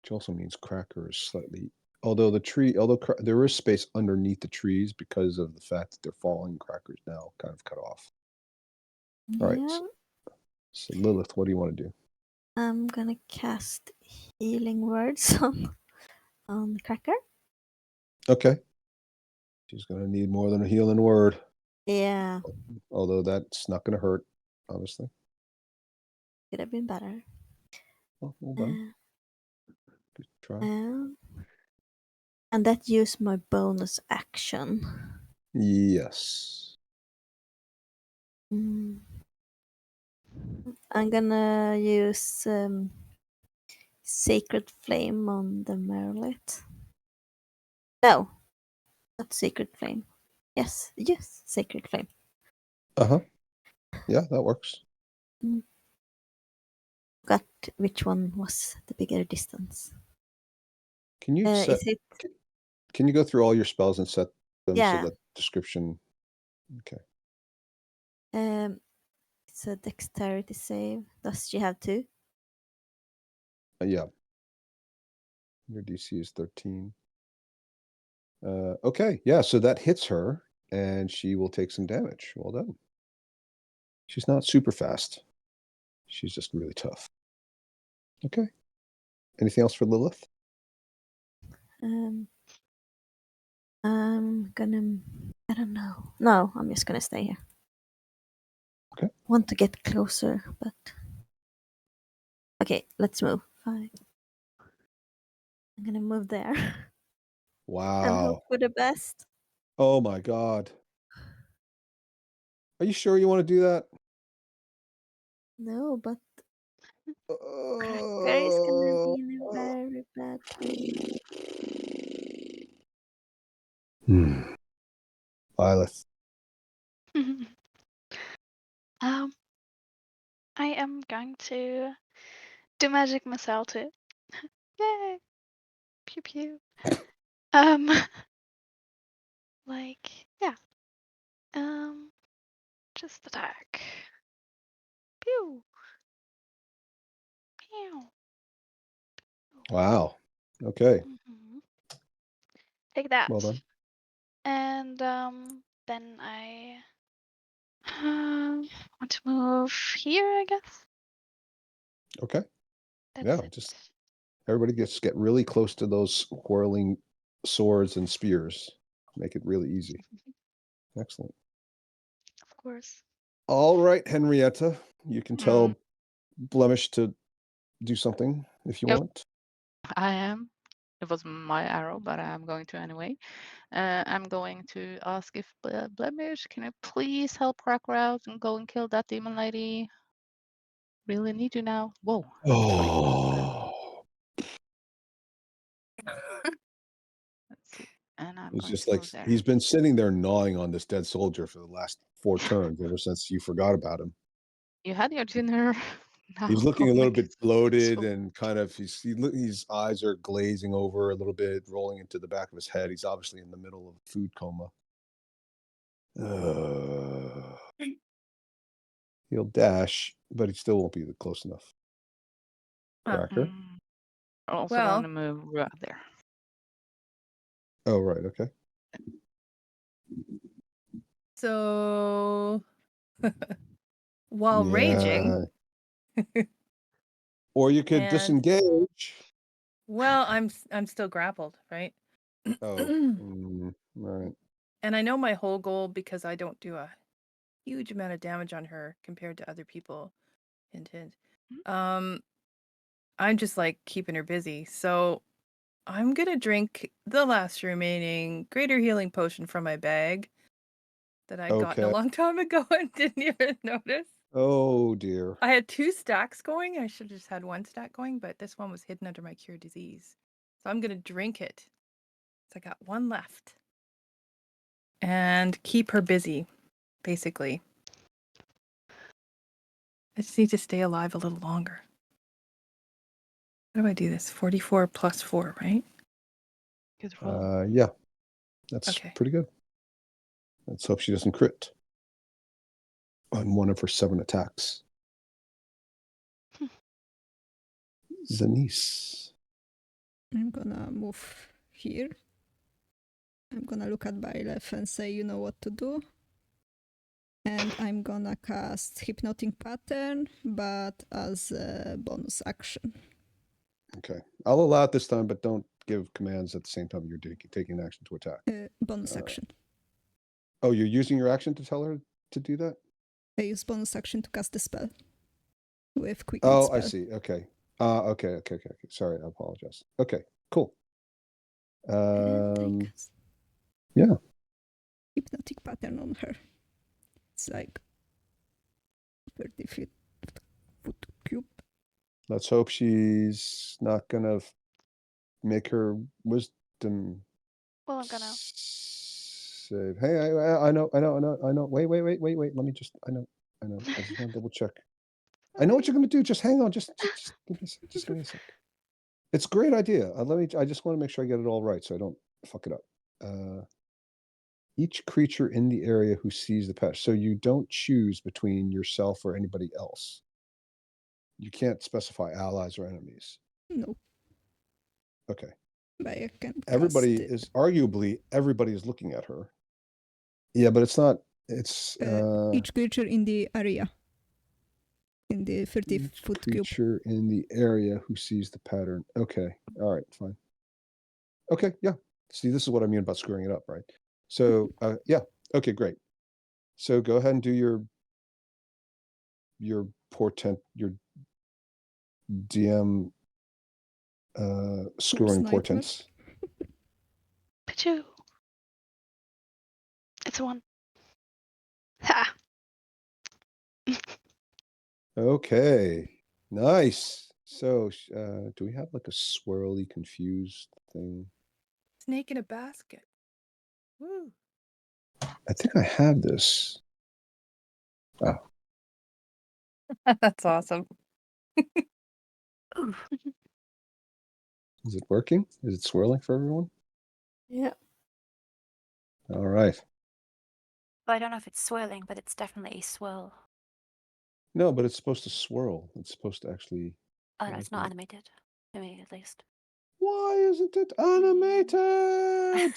Which also means cracker is slightly. Although there is space underneath the trees because of the fact that they're falling, crackers now kind of cut off. All right. Yeah. So Lilith, what do you want to do? I'm gonna cast healing words on Cracker. Okay. She's gonna need more than a healing word. Yeah, Although that's not gonna hurt, obviously. could have been better. Well done. Good try. And that used my bonus action. Yes. I'm gonna use Sacred Flame on the Merlet. No, not Sacred Flame. Yes, Sacred Flame. Uh-huh. Yeah, that works. Got which one was the bigger distance? Can you set? Is it? Can you go through all your spells and set them Yeah. so that description? Okay. It's a dexterity save. Does she have two? Yeah. Your DC is 13. Okay, yeah, so that hits her, and she will take some damage. Well done. She's not super fast. She's just really tough. Okay. Anything else for Lilith? I'm gonna. I don't know. No, I'm just gonna stay here. Okay. Want to get closer, but okay. Let's move. 5. I'm gonna move there and Wow. hope for the best. Oh my God. Are you sure you want to do that? No, but Cracker is gonna be in a very bad place. Lilith. I am going to do magic missile too. Yay! Pew pew. like, yeah. Just attack. Pew. Pew. Wow. Okay. Mhm. Take that. Well done. And then I want to move here, I guess. Okay. That's Yeah, it. just everybody get really close to those whirling swords and spears. Make it really easy. Excellent. Of course. All right, Henrietta, you can Mm. tell Blemish to do something if you Yep. want. I am. It was my arrow, but I'm going to anyway. I'm going to ask if Blemish, can you please help Cracker out and go and kill that demon lady? Really need you now. Whoa. Oh, Let's see. And I'm it's going just to like move there. he's been sitting there gnawing on this dead soldier for the last 4 turns ever since you forgot about him. You had your dinner. Now He's looking go a little make bit bloated soup. and kind of his eyes are glazing over a little bit, rolling into the back of his head. He's obviously in the middle of a food coma. He'll dash, but he still won't be close enough. Cracker. I'm also Well- going to move right there. Oh, right. Okay. So while raging, Or you could And- disengage. well, I'm still grappled, right? Oh, right. And I know my whole goal, because I don't do a huge amount of damage on her compared to other people. Hint, hint. I'm just like keeping her busy. So I'm gonna drink the last remaining greater healing potion from my bag that I'd gotten a Okay. long time ago and didn't even notice. Oh, dear. I had 2 stacks going. I should have just had 1 stack going, but this one was hidden under my cure disease. So I'm gonna drink it. So I got 1 left. And keep her busy, basically. I just need to stay alive a little longer. How do I do this? 44 plus 4, right? Good roll. Yeah. That's Okay. pretty good. Let's hope she doesn't crit on one of her 7 attacks. Zanice. I'm gonna move here. I'm gonna look at Byleth and say, you know what to do. And I'm gonna cast Hypnotic Pattern, but as a bonus action. Okay. I'll allow it this time, but don't give commands at the same time you're taking an action to attack. Bonus action. Oh, you're using your action to tell her to do that? I use bonus action to cast the spell. With quick Oh, spell. I see. Okay. Okay. Sorry, I apologize. Okay, cool. And I cast Yeah. Hypnotic Pattern on her. It's like 30 feet foot cube. Let's hope she's not gonna make her wisdom Well, I'm gonna. save. Hey, I know. Wait. Let me just. I know. I just want to double check. I know what you're gonna do. Just hang on. Just give me a sec. Just give me a sec. It's a great idea. I just want to make sure I get it all right, so I don't fuck it up. Each creature in the area who sees the patch. So you don't choose between yourself or anybody else. You can't specify allies or enemies. No, Okay. but I can Everybody cast it. is arguably everybody is looking at her. Yeah, but it's not. It's Each creature in the area. In the 30 each foot cube. creature in the area who sees the pattern. Okay. All right. Fine. Okay. Yeah. See, this is what I mean about screwing it up, right? So, yeah. Okay. Great. So go ahead and do your portent, your DM screwing Nightmare. portents. Pichu. It's a 1. Ha! Okay. Nice. So, do we have like a swirly confused thing? Snake in a basket. Woo. I think I have this. Oh, That's awesome. is it working? Is it swirling for everyone? Yeah. All right. Well, I don't know if it's swirling, but it's definitely a swirl. No, but it's supposed to swirl. It's supposed to actually. Oh no, it's not manipulate. animated. To me, at least. Why isn't it animated?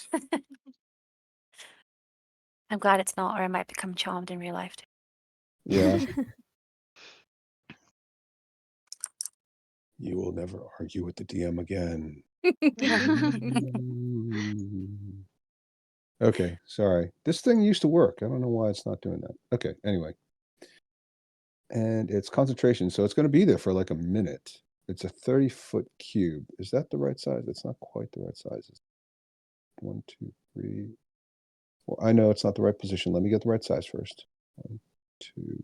I'm glad it's not, or I might become charmed in real life. Too. Yeah. You will never argue with the DM again. Okay, sorry. This thing used to work. I don't know why it's not doing that. Okay, anyway. And it's concentration, so it's going to be there for like a minute. It's a 30-foot cube. Is that the right size? It's not quite the right size. It's 1, 2, 3, 4. I know it's not the right position. Let me get the right size first. 1, 2,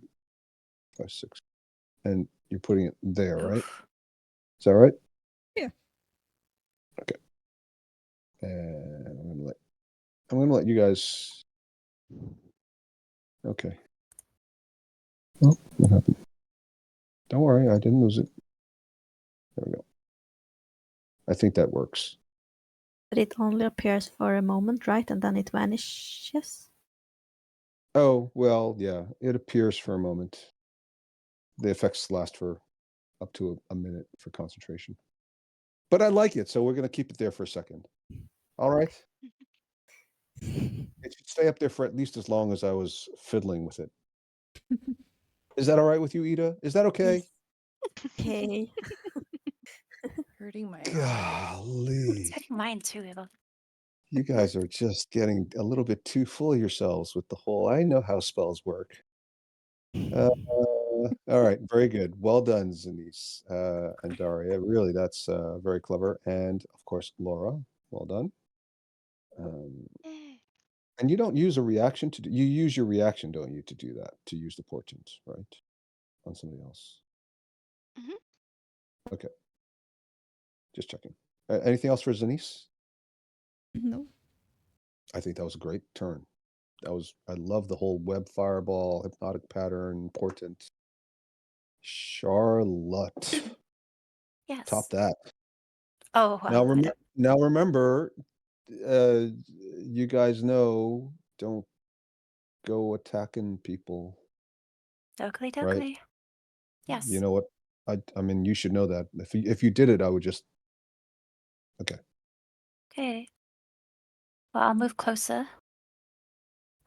5, 6. And you're putting it there, right? Oof. Is that right? Yeah. Okay. And I'm gonna let you guys. Okay. Oh, what happened? Don't worry, I didn't lose it. There we go. I think that works. But it only appears for a moment, right? And then it vanishes. Oh, well, yeah, it appears for a moment. The effects last for up to a minute for concentration. But I like it, so we're going to keep it there for a second. All right. It should stay up there for at least as long as I was fiddling with it. Is that all right with you, Ida? Is that okay? Okay. Hurting my eye. It's Golly. hitting mine too, Eva. You guys are just getting a little bit too full of yourselves with the whole, I know how spells work. All right, very good. Well done, Zanice and Daria. Really, that's very clever. And of course, Laura, well done. And you don't use a reaction to you use your reaction, don't you, to do that, to use the portent, right? On somebody else. Mhm. Okay. Just checking. Anything else for Zanice? No. I think that was a great turn. I love the whole web fireball, hypnotic pattern, portent. Charlotte. Yes. Top that. Oh, well. Now remember, you guys know, don't go attacking people, Dokey right? dokey. Yes. You know what? I mean, you should know that. If you did it, I would just. Okay. Okay. Well, I'll move closer.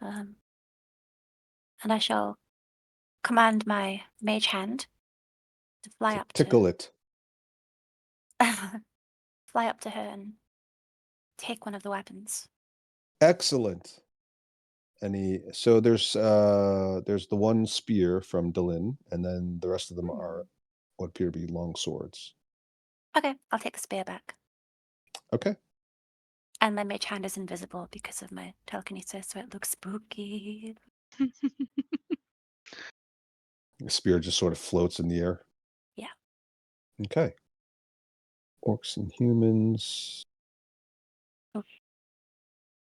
And I shall command my mage hand to fly up Tickle it. fly up to her and take one of the weapons. Excellent. So there's the one spear from Delin, and then the rest of them are what appear to be long swords. Okay, I'll take the spear back. Okay. And my mage hand is invisible because of my telekinesis, so it looks spooky. The spear just sort of floats in the air. Yeah. Okay. Orcs and humans. Oh.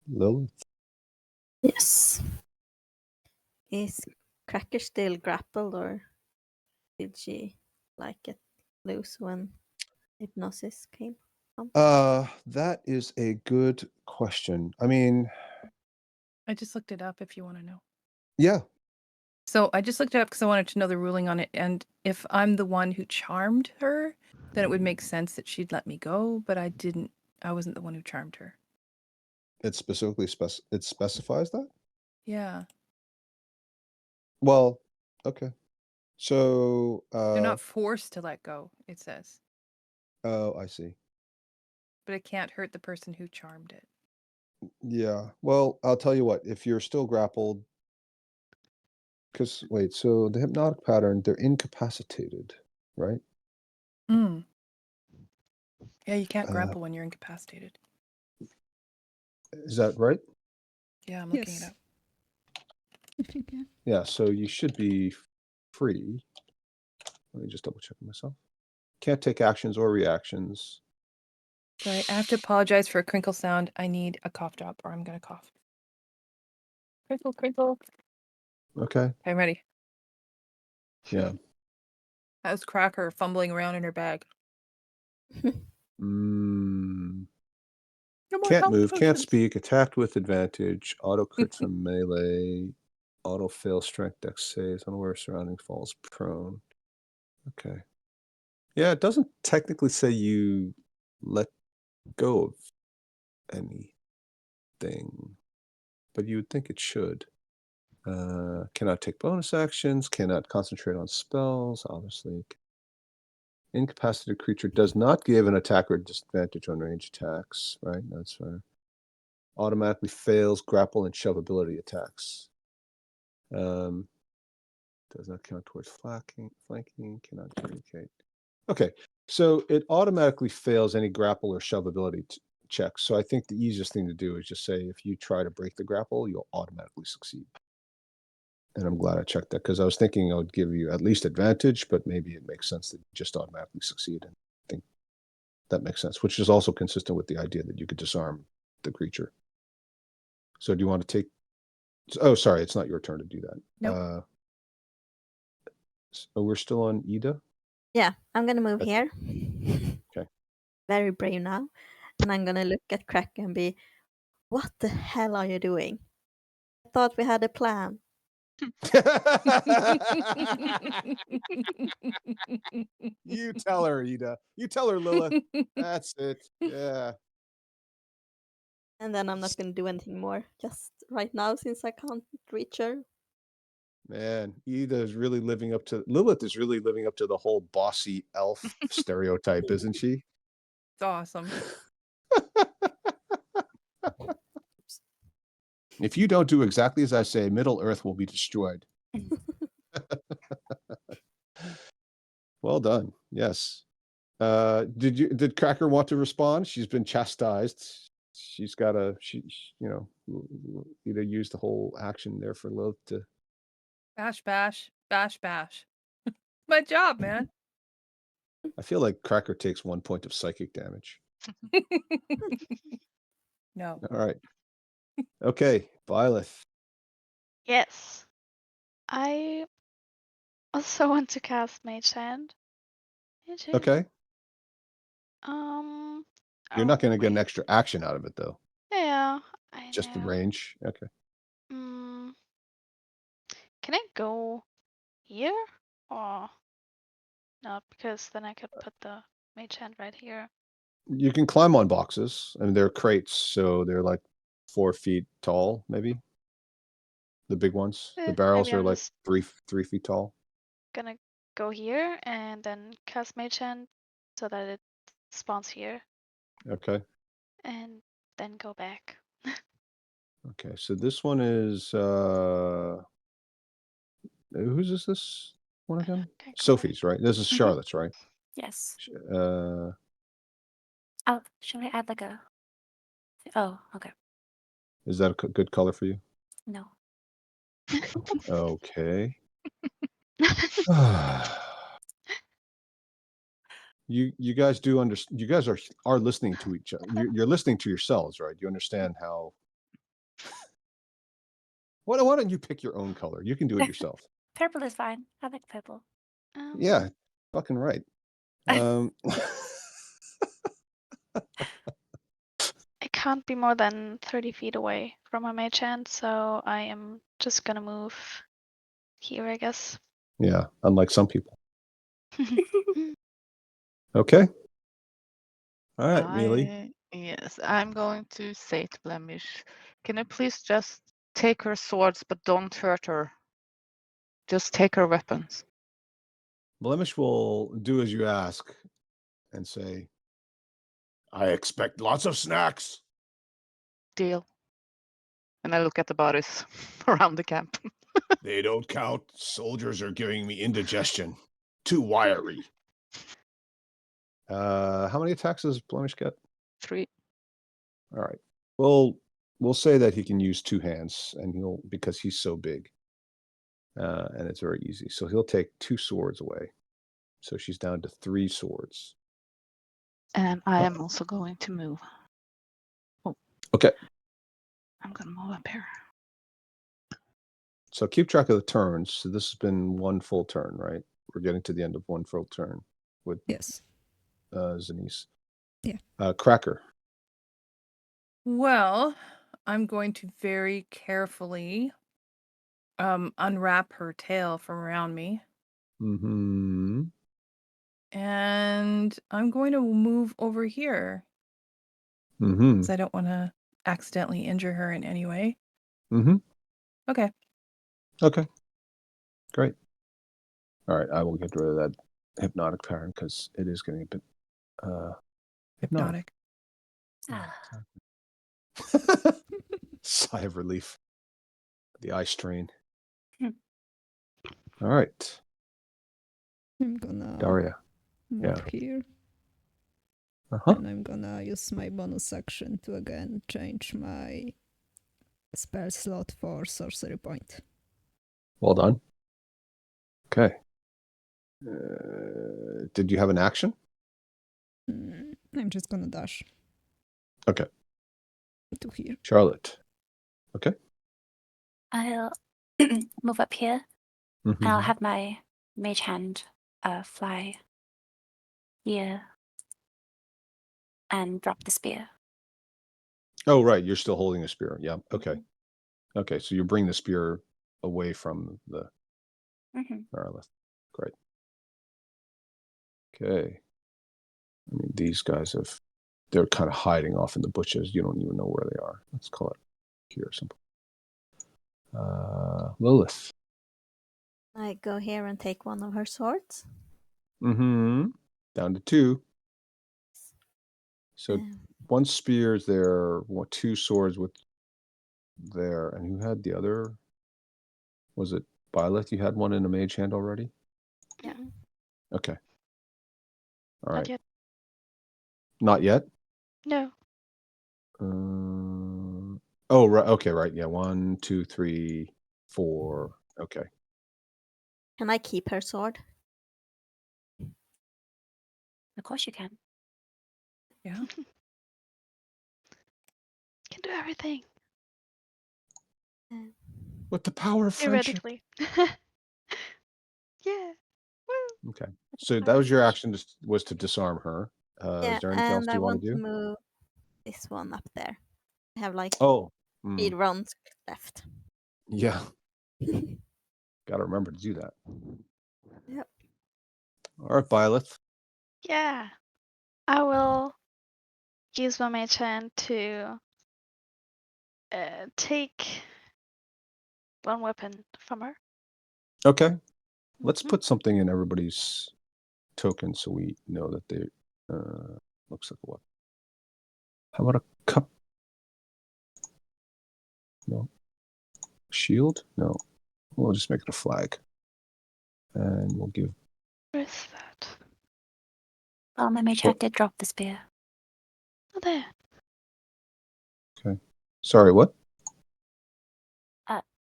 Lilith. Yes. Is Cracker still grappled, or did she like get loose when hypnosis came? That is a good question. I mean, I just looked it up if you want to know. yeah. So I just looked it up because I wanted to know the ruling on it. And if I'm the one who charmed her, then it would make sense that she'd let me go. But I wasn't the one who charmed her. It specifically it specifies that? Yeah. Well, okay. So They're not forced to let go, it says. Oh, I see. But it can't hurt the person who charmed it. Yeah. Well, I'll tell you what, if you're still grappled, because wait, so the hypnotic pattern, they're incapacitated, right? Mm. Yeah, you can't grapple when you're incapacitated. Is that right? Yeah, I'm looking Yes. it up. I think, yeah. Yeah, so you should be free. Let me just double check myself. Can't take actions or reactions. Sorry, I have to apologize for a crinkle sound. I need a cough drop or I'm going to cough. Crinkle, crinkle. Okay. Okay, I'm ready. Yeah. That was Cracker fumbling around in her bag. Mm. No more Can't health move, can't potions. speak, attacked with advantage, auto crit from melee, auto fail strength dex saves, unaware surroundings, falls prone. Okay. Yeah, it doesn't technically say you let go of anything, but you would think it should. Cannot take bonus actions, cannot concentrate on spells, obviously. Incapacitated creature does not give an attacker disadvantage on range attacks, right? That's fair. Automatically fails grapple and shove ability attacks. Does not count towards flanking, cannot communicate. Okay, so it automatically fails any grapple or shove ability checks. So I think the easiest thing to do is just say if you try to break the grapple, you'll automatically succeed. And I'm glad I checked that because I was thinking I would give you at least advantage, but maybe it makes sense that you just automatically succeed. And I think that makes sense, which is also consistent with the idea that you could disarm the creature. So do you want to take? Oh, sorry, it's not your turn to do that. Nope. So we're still on Ida. Yeah, I'm gonna move Okay. here. Okay. Very brave now. And I'm gonna look at Crack and be, what the hell are you doing? I thought we had a plan. You tell her, Ida. You tell her, Lilith. That's it. Yeah. And then I'm not gonna do anything more. Just right now, since I can't reach her. Man, Ida is really living up to Lilith is really living up to the whole bossy elf stereotype, isn't she? It's awesome. If you don't do exactly as I say, Middle Earth will be destroyed. Well done. Yes. Did Cracker want to respond? She's been chastised. She's got Ida used the whole action there for Lilith to. Bash, bash, bash, bash. My job, man. I feel like Cracker takes 1 point of psychic damage. No. All right. Okay, Violet. Yes. I also want to cast Mage Hand. Mage Hand. Okay. You're not Oh, going to get an wait. extra action out of it, though. Yeah, I Just the know. range. Okay. Can I go here or not? Because then I could put the Mage Hand right here. You can climb on boxes, and they're crates, so they're like 4 feet tall, maybe. The big ones. The barrels maybe are I'm like just 3 feet tall. gonna go here and then cast Mage Hand so that it spawns here Okay. and then go back. Okay. So this one is whose is this one again? Okay, go Sophie's, right? This is Mhm. Charlotte's, right? Yes. Uh, Oh, should I add like a? Oh, okay. is that a good color for you? No. Okay. You guys do understand. You guys are listening to each other. You're listening to yourselves, right? You understand how. Why don't you pick your own color? You can do it yourself. Purple is fine. I like purple. Yeah, fucking right. I can't be more than 30 feet away from my Mage Hand, so I am just gonna move here, I guess. Yeah, unlike some people. Okay. All right, Mealy. Yes, I'm going to say to Blemish, can you please just take her swords, but don't hurt her? Just take her weapons. Blemish will do as you ask and say, I expect lots of snacks. Deal. And I look at the bodies around the camp. They don't count. Soldiers are giving me indigestion. Too wiry. How many attacks does Blemish get? 3. All right. Well, we'll say that he can use 2 hands, and because he's so big, and it's very easy. So he'll take 2 swords away. So she's down to 3 swords. And I am also going to move. Oh. Okay. I'm going to move up here. So keep track of the turns. So this has been 1 full turn, right? We're getting to the end of 1 full turn with Yes. Zanice. Yeah. Cracker. Well, I'm going to very carefully unwrap her tail from around me. Mm-hmm. And I'm going to move over here Mm-hmm. because I don't want to accidentally injure her in any way. Mm-hmm. Okay. Okay. Great. All right, I will get rid of that hypnotic pattern because it is getting a bit hypnotic. Hypnotic. Ah, Sigh of relief. The eye strain. Hmm. All right, I'm gonna Daria. move here. Uh-huh. And I'm gonna use my bonus action to again change my spell slot for sorcery point. Well done. Okay. Did you have an action? I'm just gonna dash. Okay. To here. Charlotte. Okay. I'll move up here. Mm-hmm. And I'll have my mage hand fly here and drop the spear. Oh, right. You're still holding a spear. Yeah. Okay. Okay. So you bring the spear away from the Marilith. Great. Okay. I mean, these guys they're kind of hiding off in the bushes. You don't even know where they are. Let's call it here or something. Lilith. I go here and take one of her swords. Mm-hmm. Down to 2. So Um, one spear is there, 2 swords with there, and who had the other? Was it Byleth? You had one in a mage hand already? Yeah. Okay. All right. Not yet. Not yet? No. Oh, right. Okay, right. Yeah. 1, 2, 3, 4. Okay. Can I keep her sword? Of course you can. Yeah. Can do everything. With the power of friendship. Theoretically. Yeah. Woo. Okay. So that was your action, was to disarm her. Yeah, Is there anything else and I you want want to to do? move this one up there. I have like Oh. 3 rounds left. Yeah. Got to remember to do that. Yep. All right, Byleth. Yeah. I will use my mage hand to take one weapon from her. Okay. Let's Mhm. put something in everybody's token so we know that they looks like what? How about a cup? No. Shield? No. We'll just make it a flag. And we'll give Where is that? Well, my mage hand did drop the spear. Oh, there. sorry, what?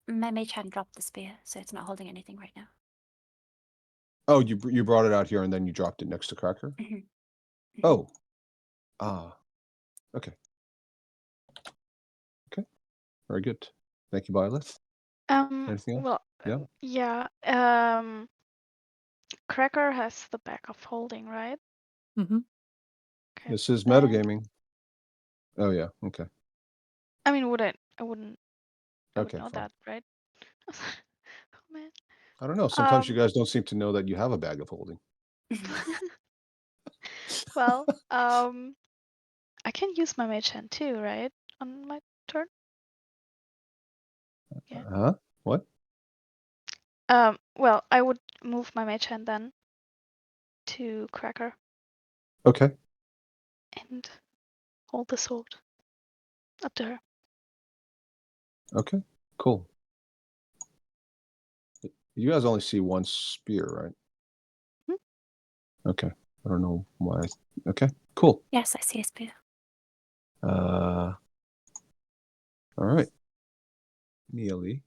My mage hand dropped the spear, so it's not holding anything right now. Oh, you brought it out here and then you dropped it next to Cracker? Mhm. Oh. Okay. Okay. Very good. Thank you, Byleth. Anything else? Well, Yeah. yeah. Cracker has the back of holding, right? Mm-hmm. Okay. This is then- metagaming. Oh yeah, okay. I mean, I wouldn't Okay, know fine. that, right? Oh man. I don't know. Sometimes you Um, guys don't seem to know that you have a bag of holding. Well, I can use my mage hand too, right? On my turn. Yeah. Huh? What? Well, I would move my mage hand then to Cracker Okay. and hold the sword up to her. Okay. Cool. You guys only see one spear, right? Okay. I don't know why. Okay. Cool. Yes, I see a spear. All right. Neely.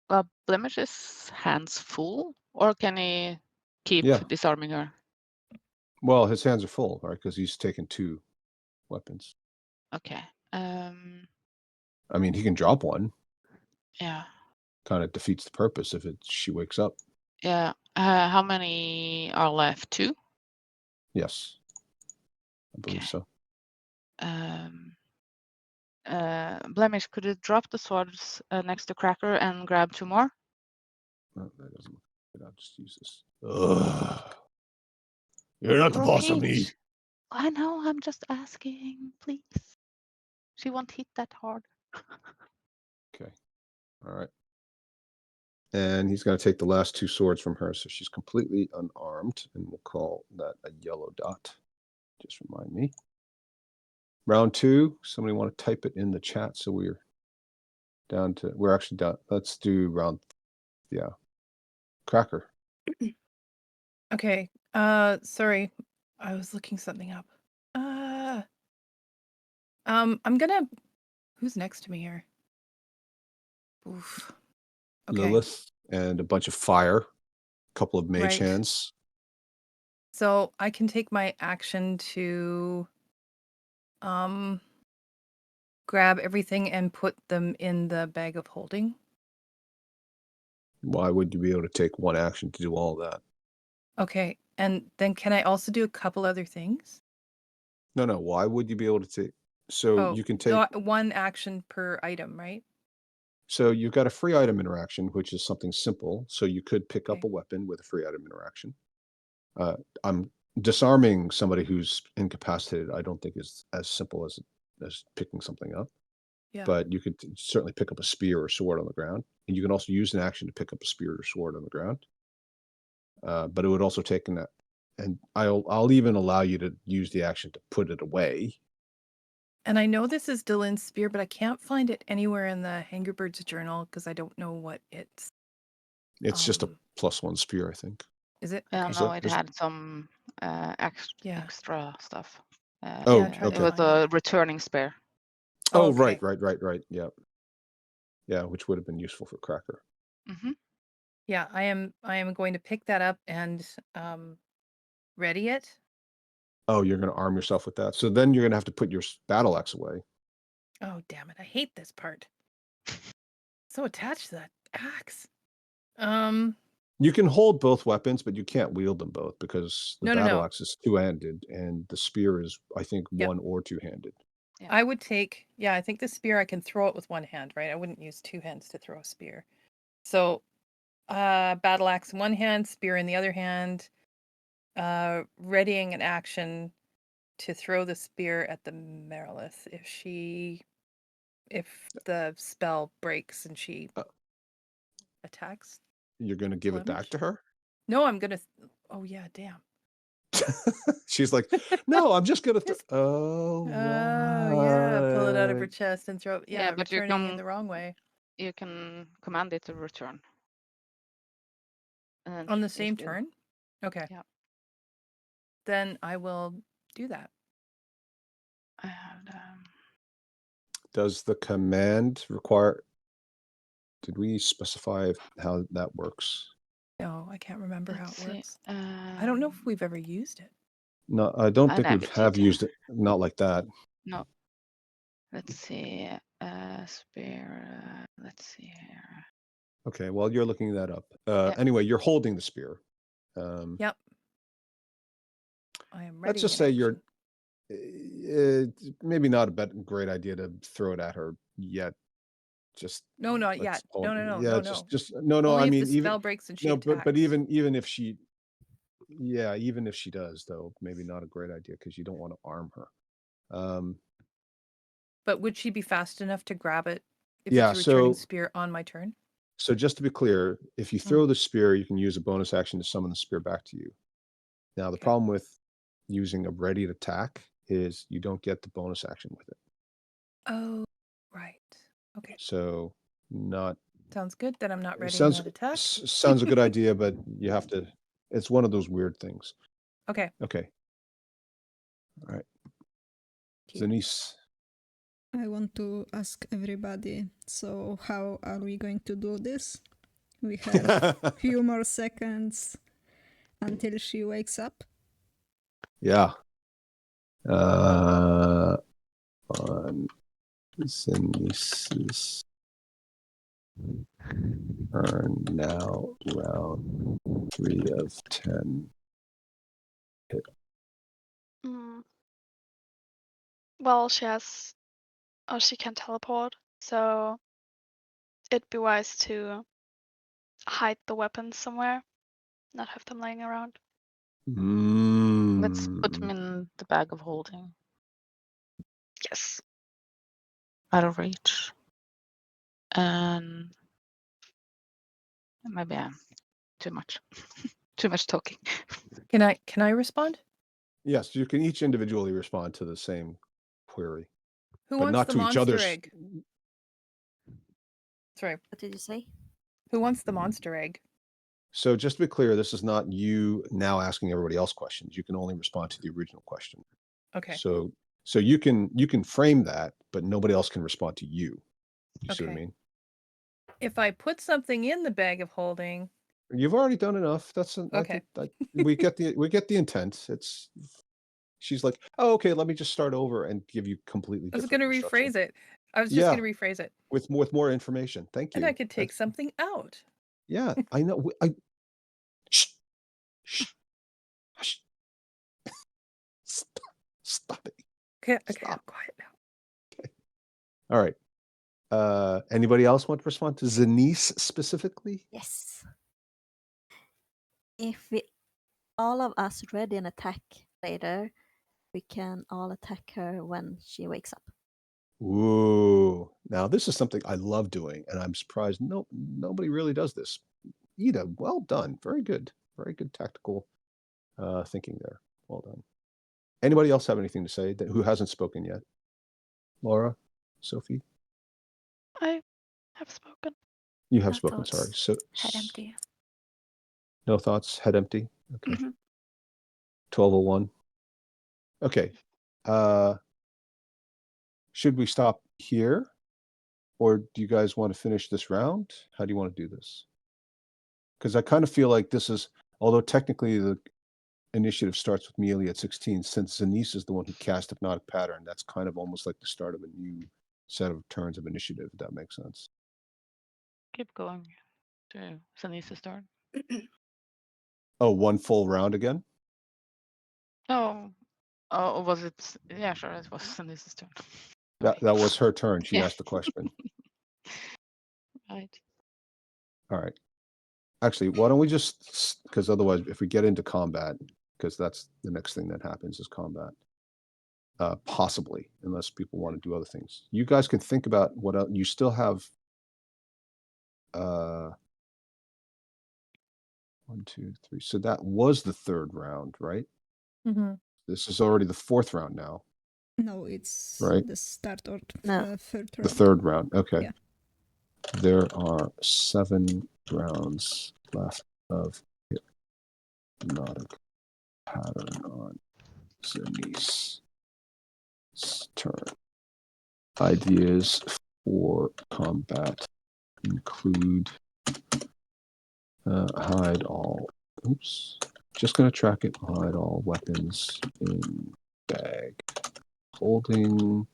Well, Blemish's hands full, or can he keep Yeah. disarming her? Well, his hands are full, right? Because he's taken 2 weapons. Okay. I mean, he can drop one. Yeah. Kind of defeats the purpose if she wakes up. Yeah. How many are left? 2? Yes. I believe Okay. so. Blemish, could you drop the swords next to Cracker and grab 2 more? No, that doesn't look good. I'll just use this. Ugh. You're not the boss of me. Rohit, I know, I'm just asking, please. She won't hit that hard. Okay. All right. And he's going to take the last 2 swords from her, so she's completely unarmed, and we'll call that a yellow dot. Just remind me. Round 2. Somebody want to type it in the chat so we're down to. We're actually done. Let's do round. Yeah. Cracker. Okay. Sorry. I was looking something up. I'm gonna. Who's next to me here? Oof. Okay. Lilith and a bunch of fire. A couple of mage Right. hands. So I can take my action to grab everything and put them in the bag of holding. Why would you be able to take one action to do all that? Okay. And then can I also do a couple other things? No. Why would you be able to take? So you can take. no, one action per item, right? So you've got a free item interaction, which is something simple. So you could pick up Okay. a weapon with a free item interaction. I'm disarming somebody who's incapacitated. I don't think is as simple as picking something up. Yeah. But you could certainly pick up a spear or sword on the ground, and you can also use an action to pick up a spear or sword on the ground. But it would also take that, and I'll even allow you to use the action to put it away. And I know this is Dylan's spear, but I can't find it anywhere in the Hangerbird's journal because I don't know what it's. It's just a +1 spear, I think. Is it? Yeah, Okay. Is no, that- it is- had some Yeah. extra stuff. Oh, Yeah, I tried It to was okay. find a returning spear. Oh, okay. right. Yeah, which would have been useful for Cracker. Mm-hmm. Yeah, I am going to pick that up and ready it. Oh, you're going to arm yourself with that. So then you're going to have to put your battle axe away. Oh, damn it. I hate this part. So attached to that axe. You can hold both weapons, but you can't wield them both because the No. battle axe is 2-handed and the spear is, I think, Yep. 1 or 2-handed. Yeah. I would take, I think the spear I can throw it with one hand, right? I wouldn't use 2 hands to throw a spear. So battle axe in one hand, spear in the other hand, readying an action to throw the spear at the Merilith if the spell breaks and she attacks. You're going to give it back Blemish? to her? No, I'm gonna. Oh yeah, damn. She's like, no, I'm just going to. Just- Oh, yeah, pull it out of her right. chest and throw. Yeah, but you returning in can- the wrong way. You can command it to return. And On the it same will- turn? Okay. Yeah. Then I will do that. And, Does the command require? Did we specify how that works? No, I can't remember how let's it see, works. I don't know if we've ever used it. No, I don't I think we never have did. used it. Not like that. No. Let's see. Spear. Let's see here. Okay, well, you're looking that up. Yeah. Anyway, you're holding the spear. Yep. I am ready. Let's just say you're. Maybe not a great idea to throw it at her yet. Just No, not let's yet. hold- No. Yeah, no. just no. Only I if mean, the even spell breaks and she no, attacks. but even if she, yeah, even if she does, though, maybe not a great idea because you don't want to arm her. But would she be fast enough to grab it if Yeah, it's a returning so- spear on my turn? So just to be clear, if you throw the spear, you can use a bonus action to summon the spear back to you. Now, the Okay. problem with using a ready attack is you don't get the bonus action with it. Oh, right. Okay. So not Sounds good. Then I'm not ready sounds that attack. sounds a good idea, but you have to. It's one of those weird things. Okay. Okay. All right. Okay. Denise. I want to ask everybody, so how are we going to do this? We have few more seconds until she wakes up. Yeah. On Denise's turn now, round 3 of 10. Mm. Well, she can teleport, so it'd be wise to hide the weapons somewhere, not have them laying around. Let's put them Mm. in the bag of holding, Yes. out of reach. And maybe I'm too much. Too much talking. Can I respond? Yes, you can each individually respond to the same query, Who but wants not the to each monster other's. egg? Sorry. What did you say? Who wants the monster egg? So just to be clear, this is not you now asking everybody else questions. You can only respond to the original question. Okay. So you can frame that, but nobody else can respond to you. You see what I Okay. mean? If I put something in the bag of holding, You've already done enough. That's okay. we get the intent. She's like, oh, okay, let me just start over and give you completely I was different going to instruction. rephrase it. I was just Yeah, going to rephrase it. with more information. Thank you. And I could take That's- something out. Yeah, I know. Shh, shh, hush. Stop it. Okay, I'm Stop. quiet now. All right. Anybody else want to respond to Zanice specifically? Yes. If we all of us ready an attack later, we can all attack her when she wakes up. Ooh, now this is something I love doing, and I'm surprised nobody really does this. Ida, well done. Very good tactical thinking there. Well done. Anybody else have anything to say who hasn't spoken yet? Laura, Sophie, I have spoken. you have No spoken. thoughts. Sorry. So Head empty. no thoughts. Head empty. Okay. Mhm. 12:01. Okay. Should we stop here, or do you guys want to finish this round? How do you want to do this? Because I kind of feel like this is, although technically the initiative starts with Mealy at 16, since Zanice is the one who cast Hypnotic Pattern, that's kind of almost like the start of a new set of turns of initiative, if that makes sense. Keep going to Zanice's turn. Oh, one full round again? Oh, was it? Yeah, sure, it was Zanice's turn. That was her turn. She Yeah. asked the question. Right. All right. Actually, why don't we just, because otherwise, if we get into combat, because that's the next thing that happens is combat. Possibly, unless people want to do other things. You guys can think about what else. You still have 1, 2, 3. So that was the third round, right? Mm-hmm. This is already the fourth round now. No, it's Right. the start or No. third round. The third round. Okay. Yeah. There are 7 rounds left of Hypnotic Pattern on Zanice's turn. Ideas for combat include hide all. Oops. Just going to track it. Hide all weapons in bag. Holding.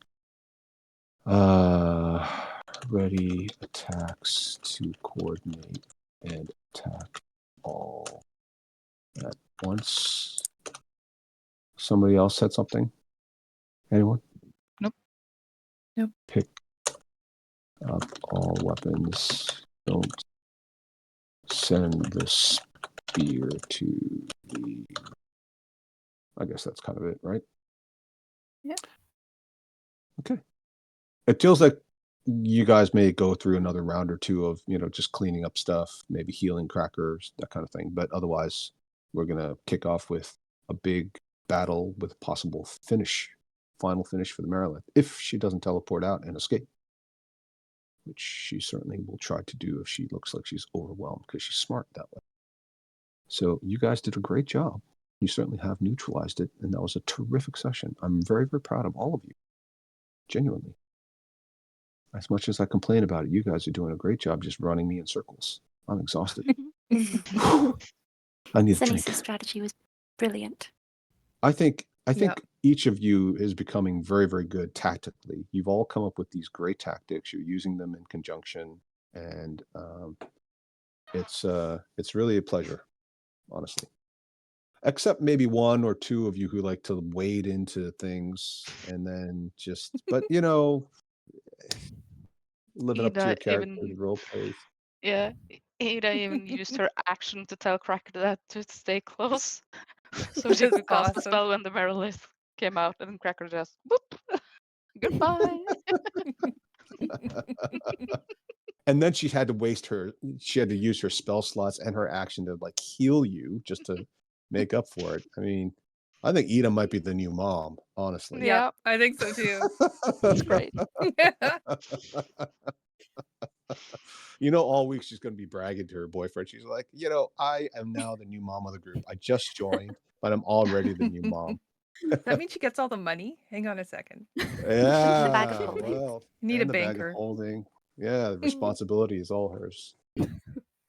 Ready attacks to coordinate and attack all at once. Somebody else said something? Anyone? Nope. Nope. Pick up all weapons. Don't send the spear to the... I guess that's kind of it, right? Yeah. Okay. It feels like you guys may go through another round or two of, just cleaning up stuff, maybe healing crackers, that kind of thing. But otherwise, we're going to kick off with a big battle with a possible final finish for the Marilith, if she doesn't teleport out and escape, which she certainly will try to do if she looks like she's overwhelmed, because she's smart that way. So you guys did a great job. You certainly have neutralized it, and that was a terrific session. I'm very, very proud of all of you, genuinely. As much as I complain about it, you guys are doing a great job just running me in circles. I'm exhausted. I need a drink. Zanice's strategy was brilliant. I think Yep. each of you is becoming very, very good tactically. You've all come up with these great tactics. You're using them in conjunction, and it's really a pleasure, honestly. except maybe one or two of you who like to wade into things and then but living up to your Ida character, the even, role plays. yeah, Ida even used her action to tell Cracker that to stay close, so she That's could cast the awesome. spell when the Merilith came out, and then Cracker just whoop, goodbye. And then she had to use her spell slots and her action to like heal you just to make up for it. I mean, I think Ida might be the new mom, honestly. Yeah, Yeah, I think so too. it's great. All week she's going to be bragging to her boyfriend. She's like, I am now the new mom of the group. I just joined, but I'm already the new mom. That means she gets all the money. Hang on a second. Yeah, bag of holding. well, You need and a the bag of banker. holding. Yeah, the responsibility is all hers.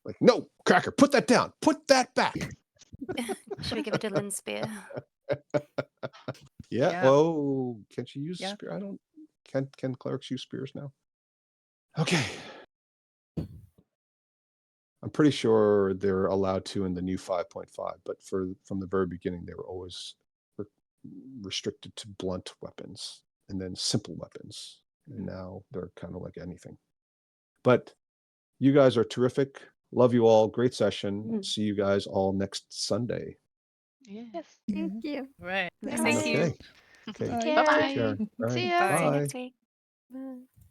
Like, no, Cracker, put that down. Put that back. Should we give it to Lynn Spear? Yeah. Yeah. Oh, can she use Yeah. spear? I don't. Can clerics use spears now? Okay. I'm pretty sure they're allowed to in the new 5.5, but from the very beginning, they were always restricted to blunt weapons and then simple weapons. And now they're kind of like anything. But you guys are terrific. Love you all. Great session. See you guys all next Sunday. Yeah. Yes. Thank you. Right. Yeah. Thank you. Okay. Bye. Take Bye-bye. care. All right. See ya. See you Bye. next week. Bye.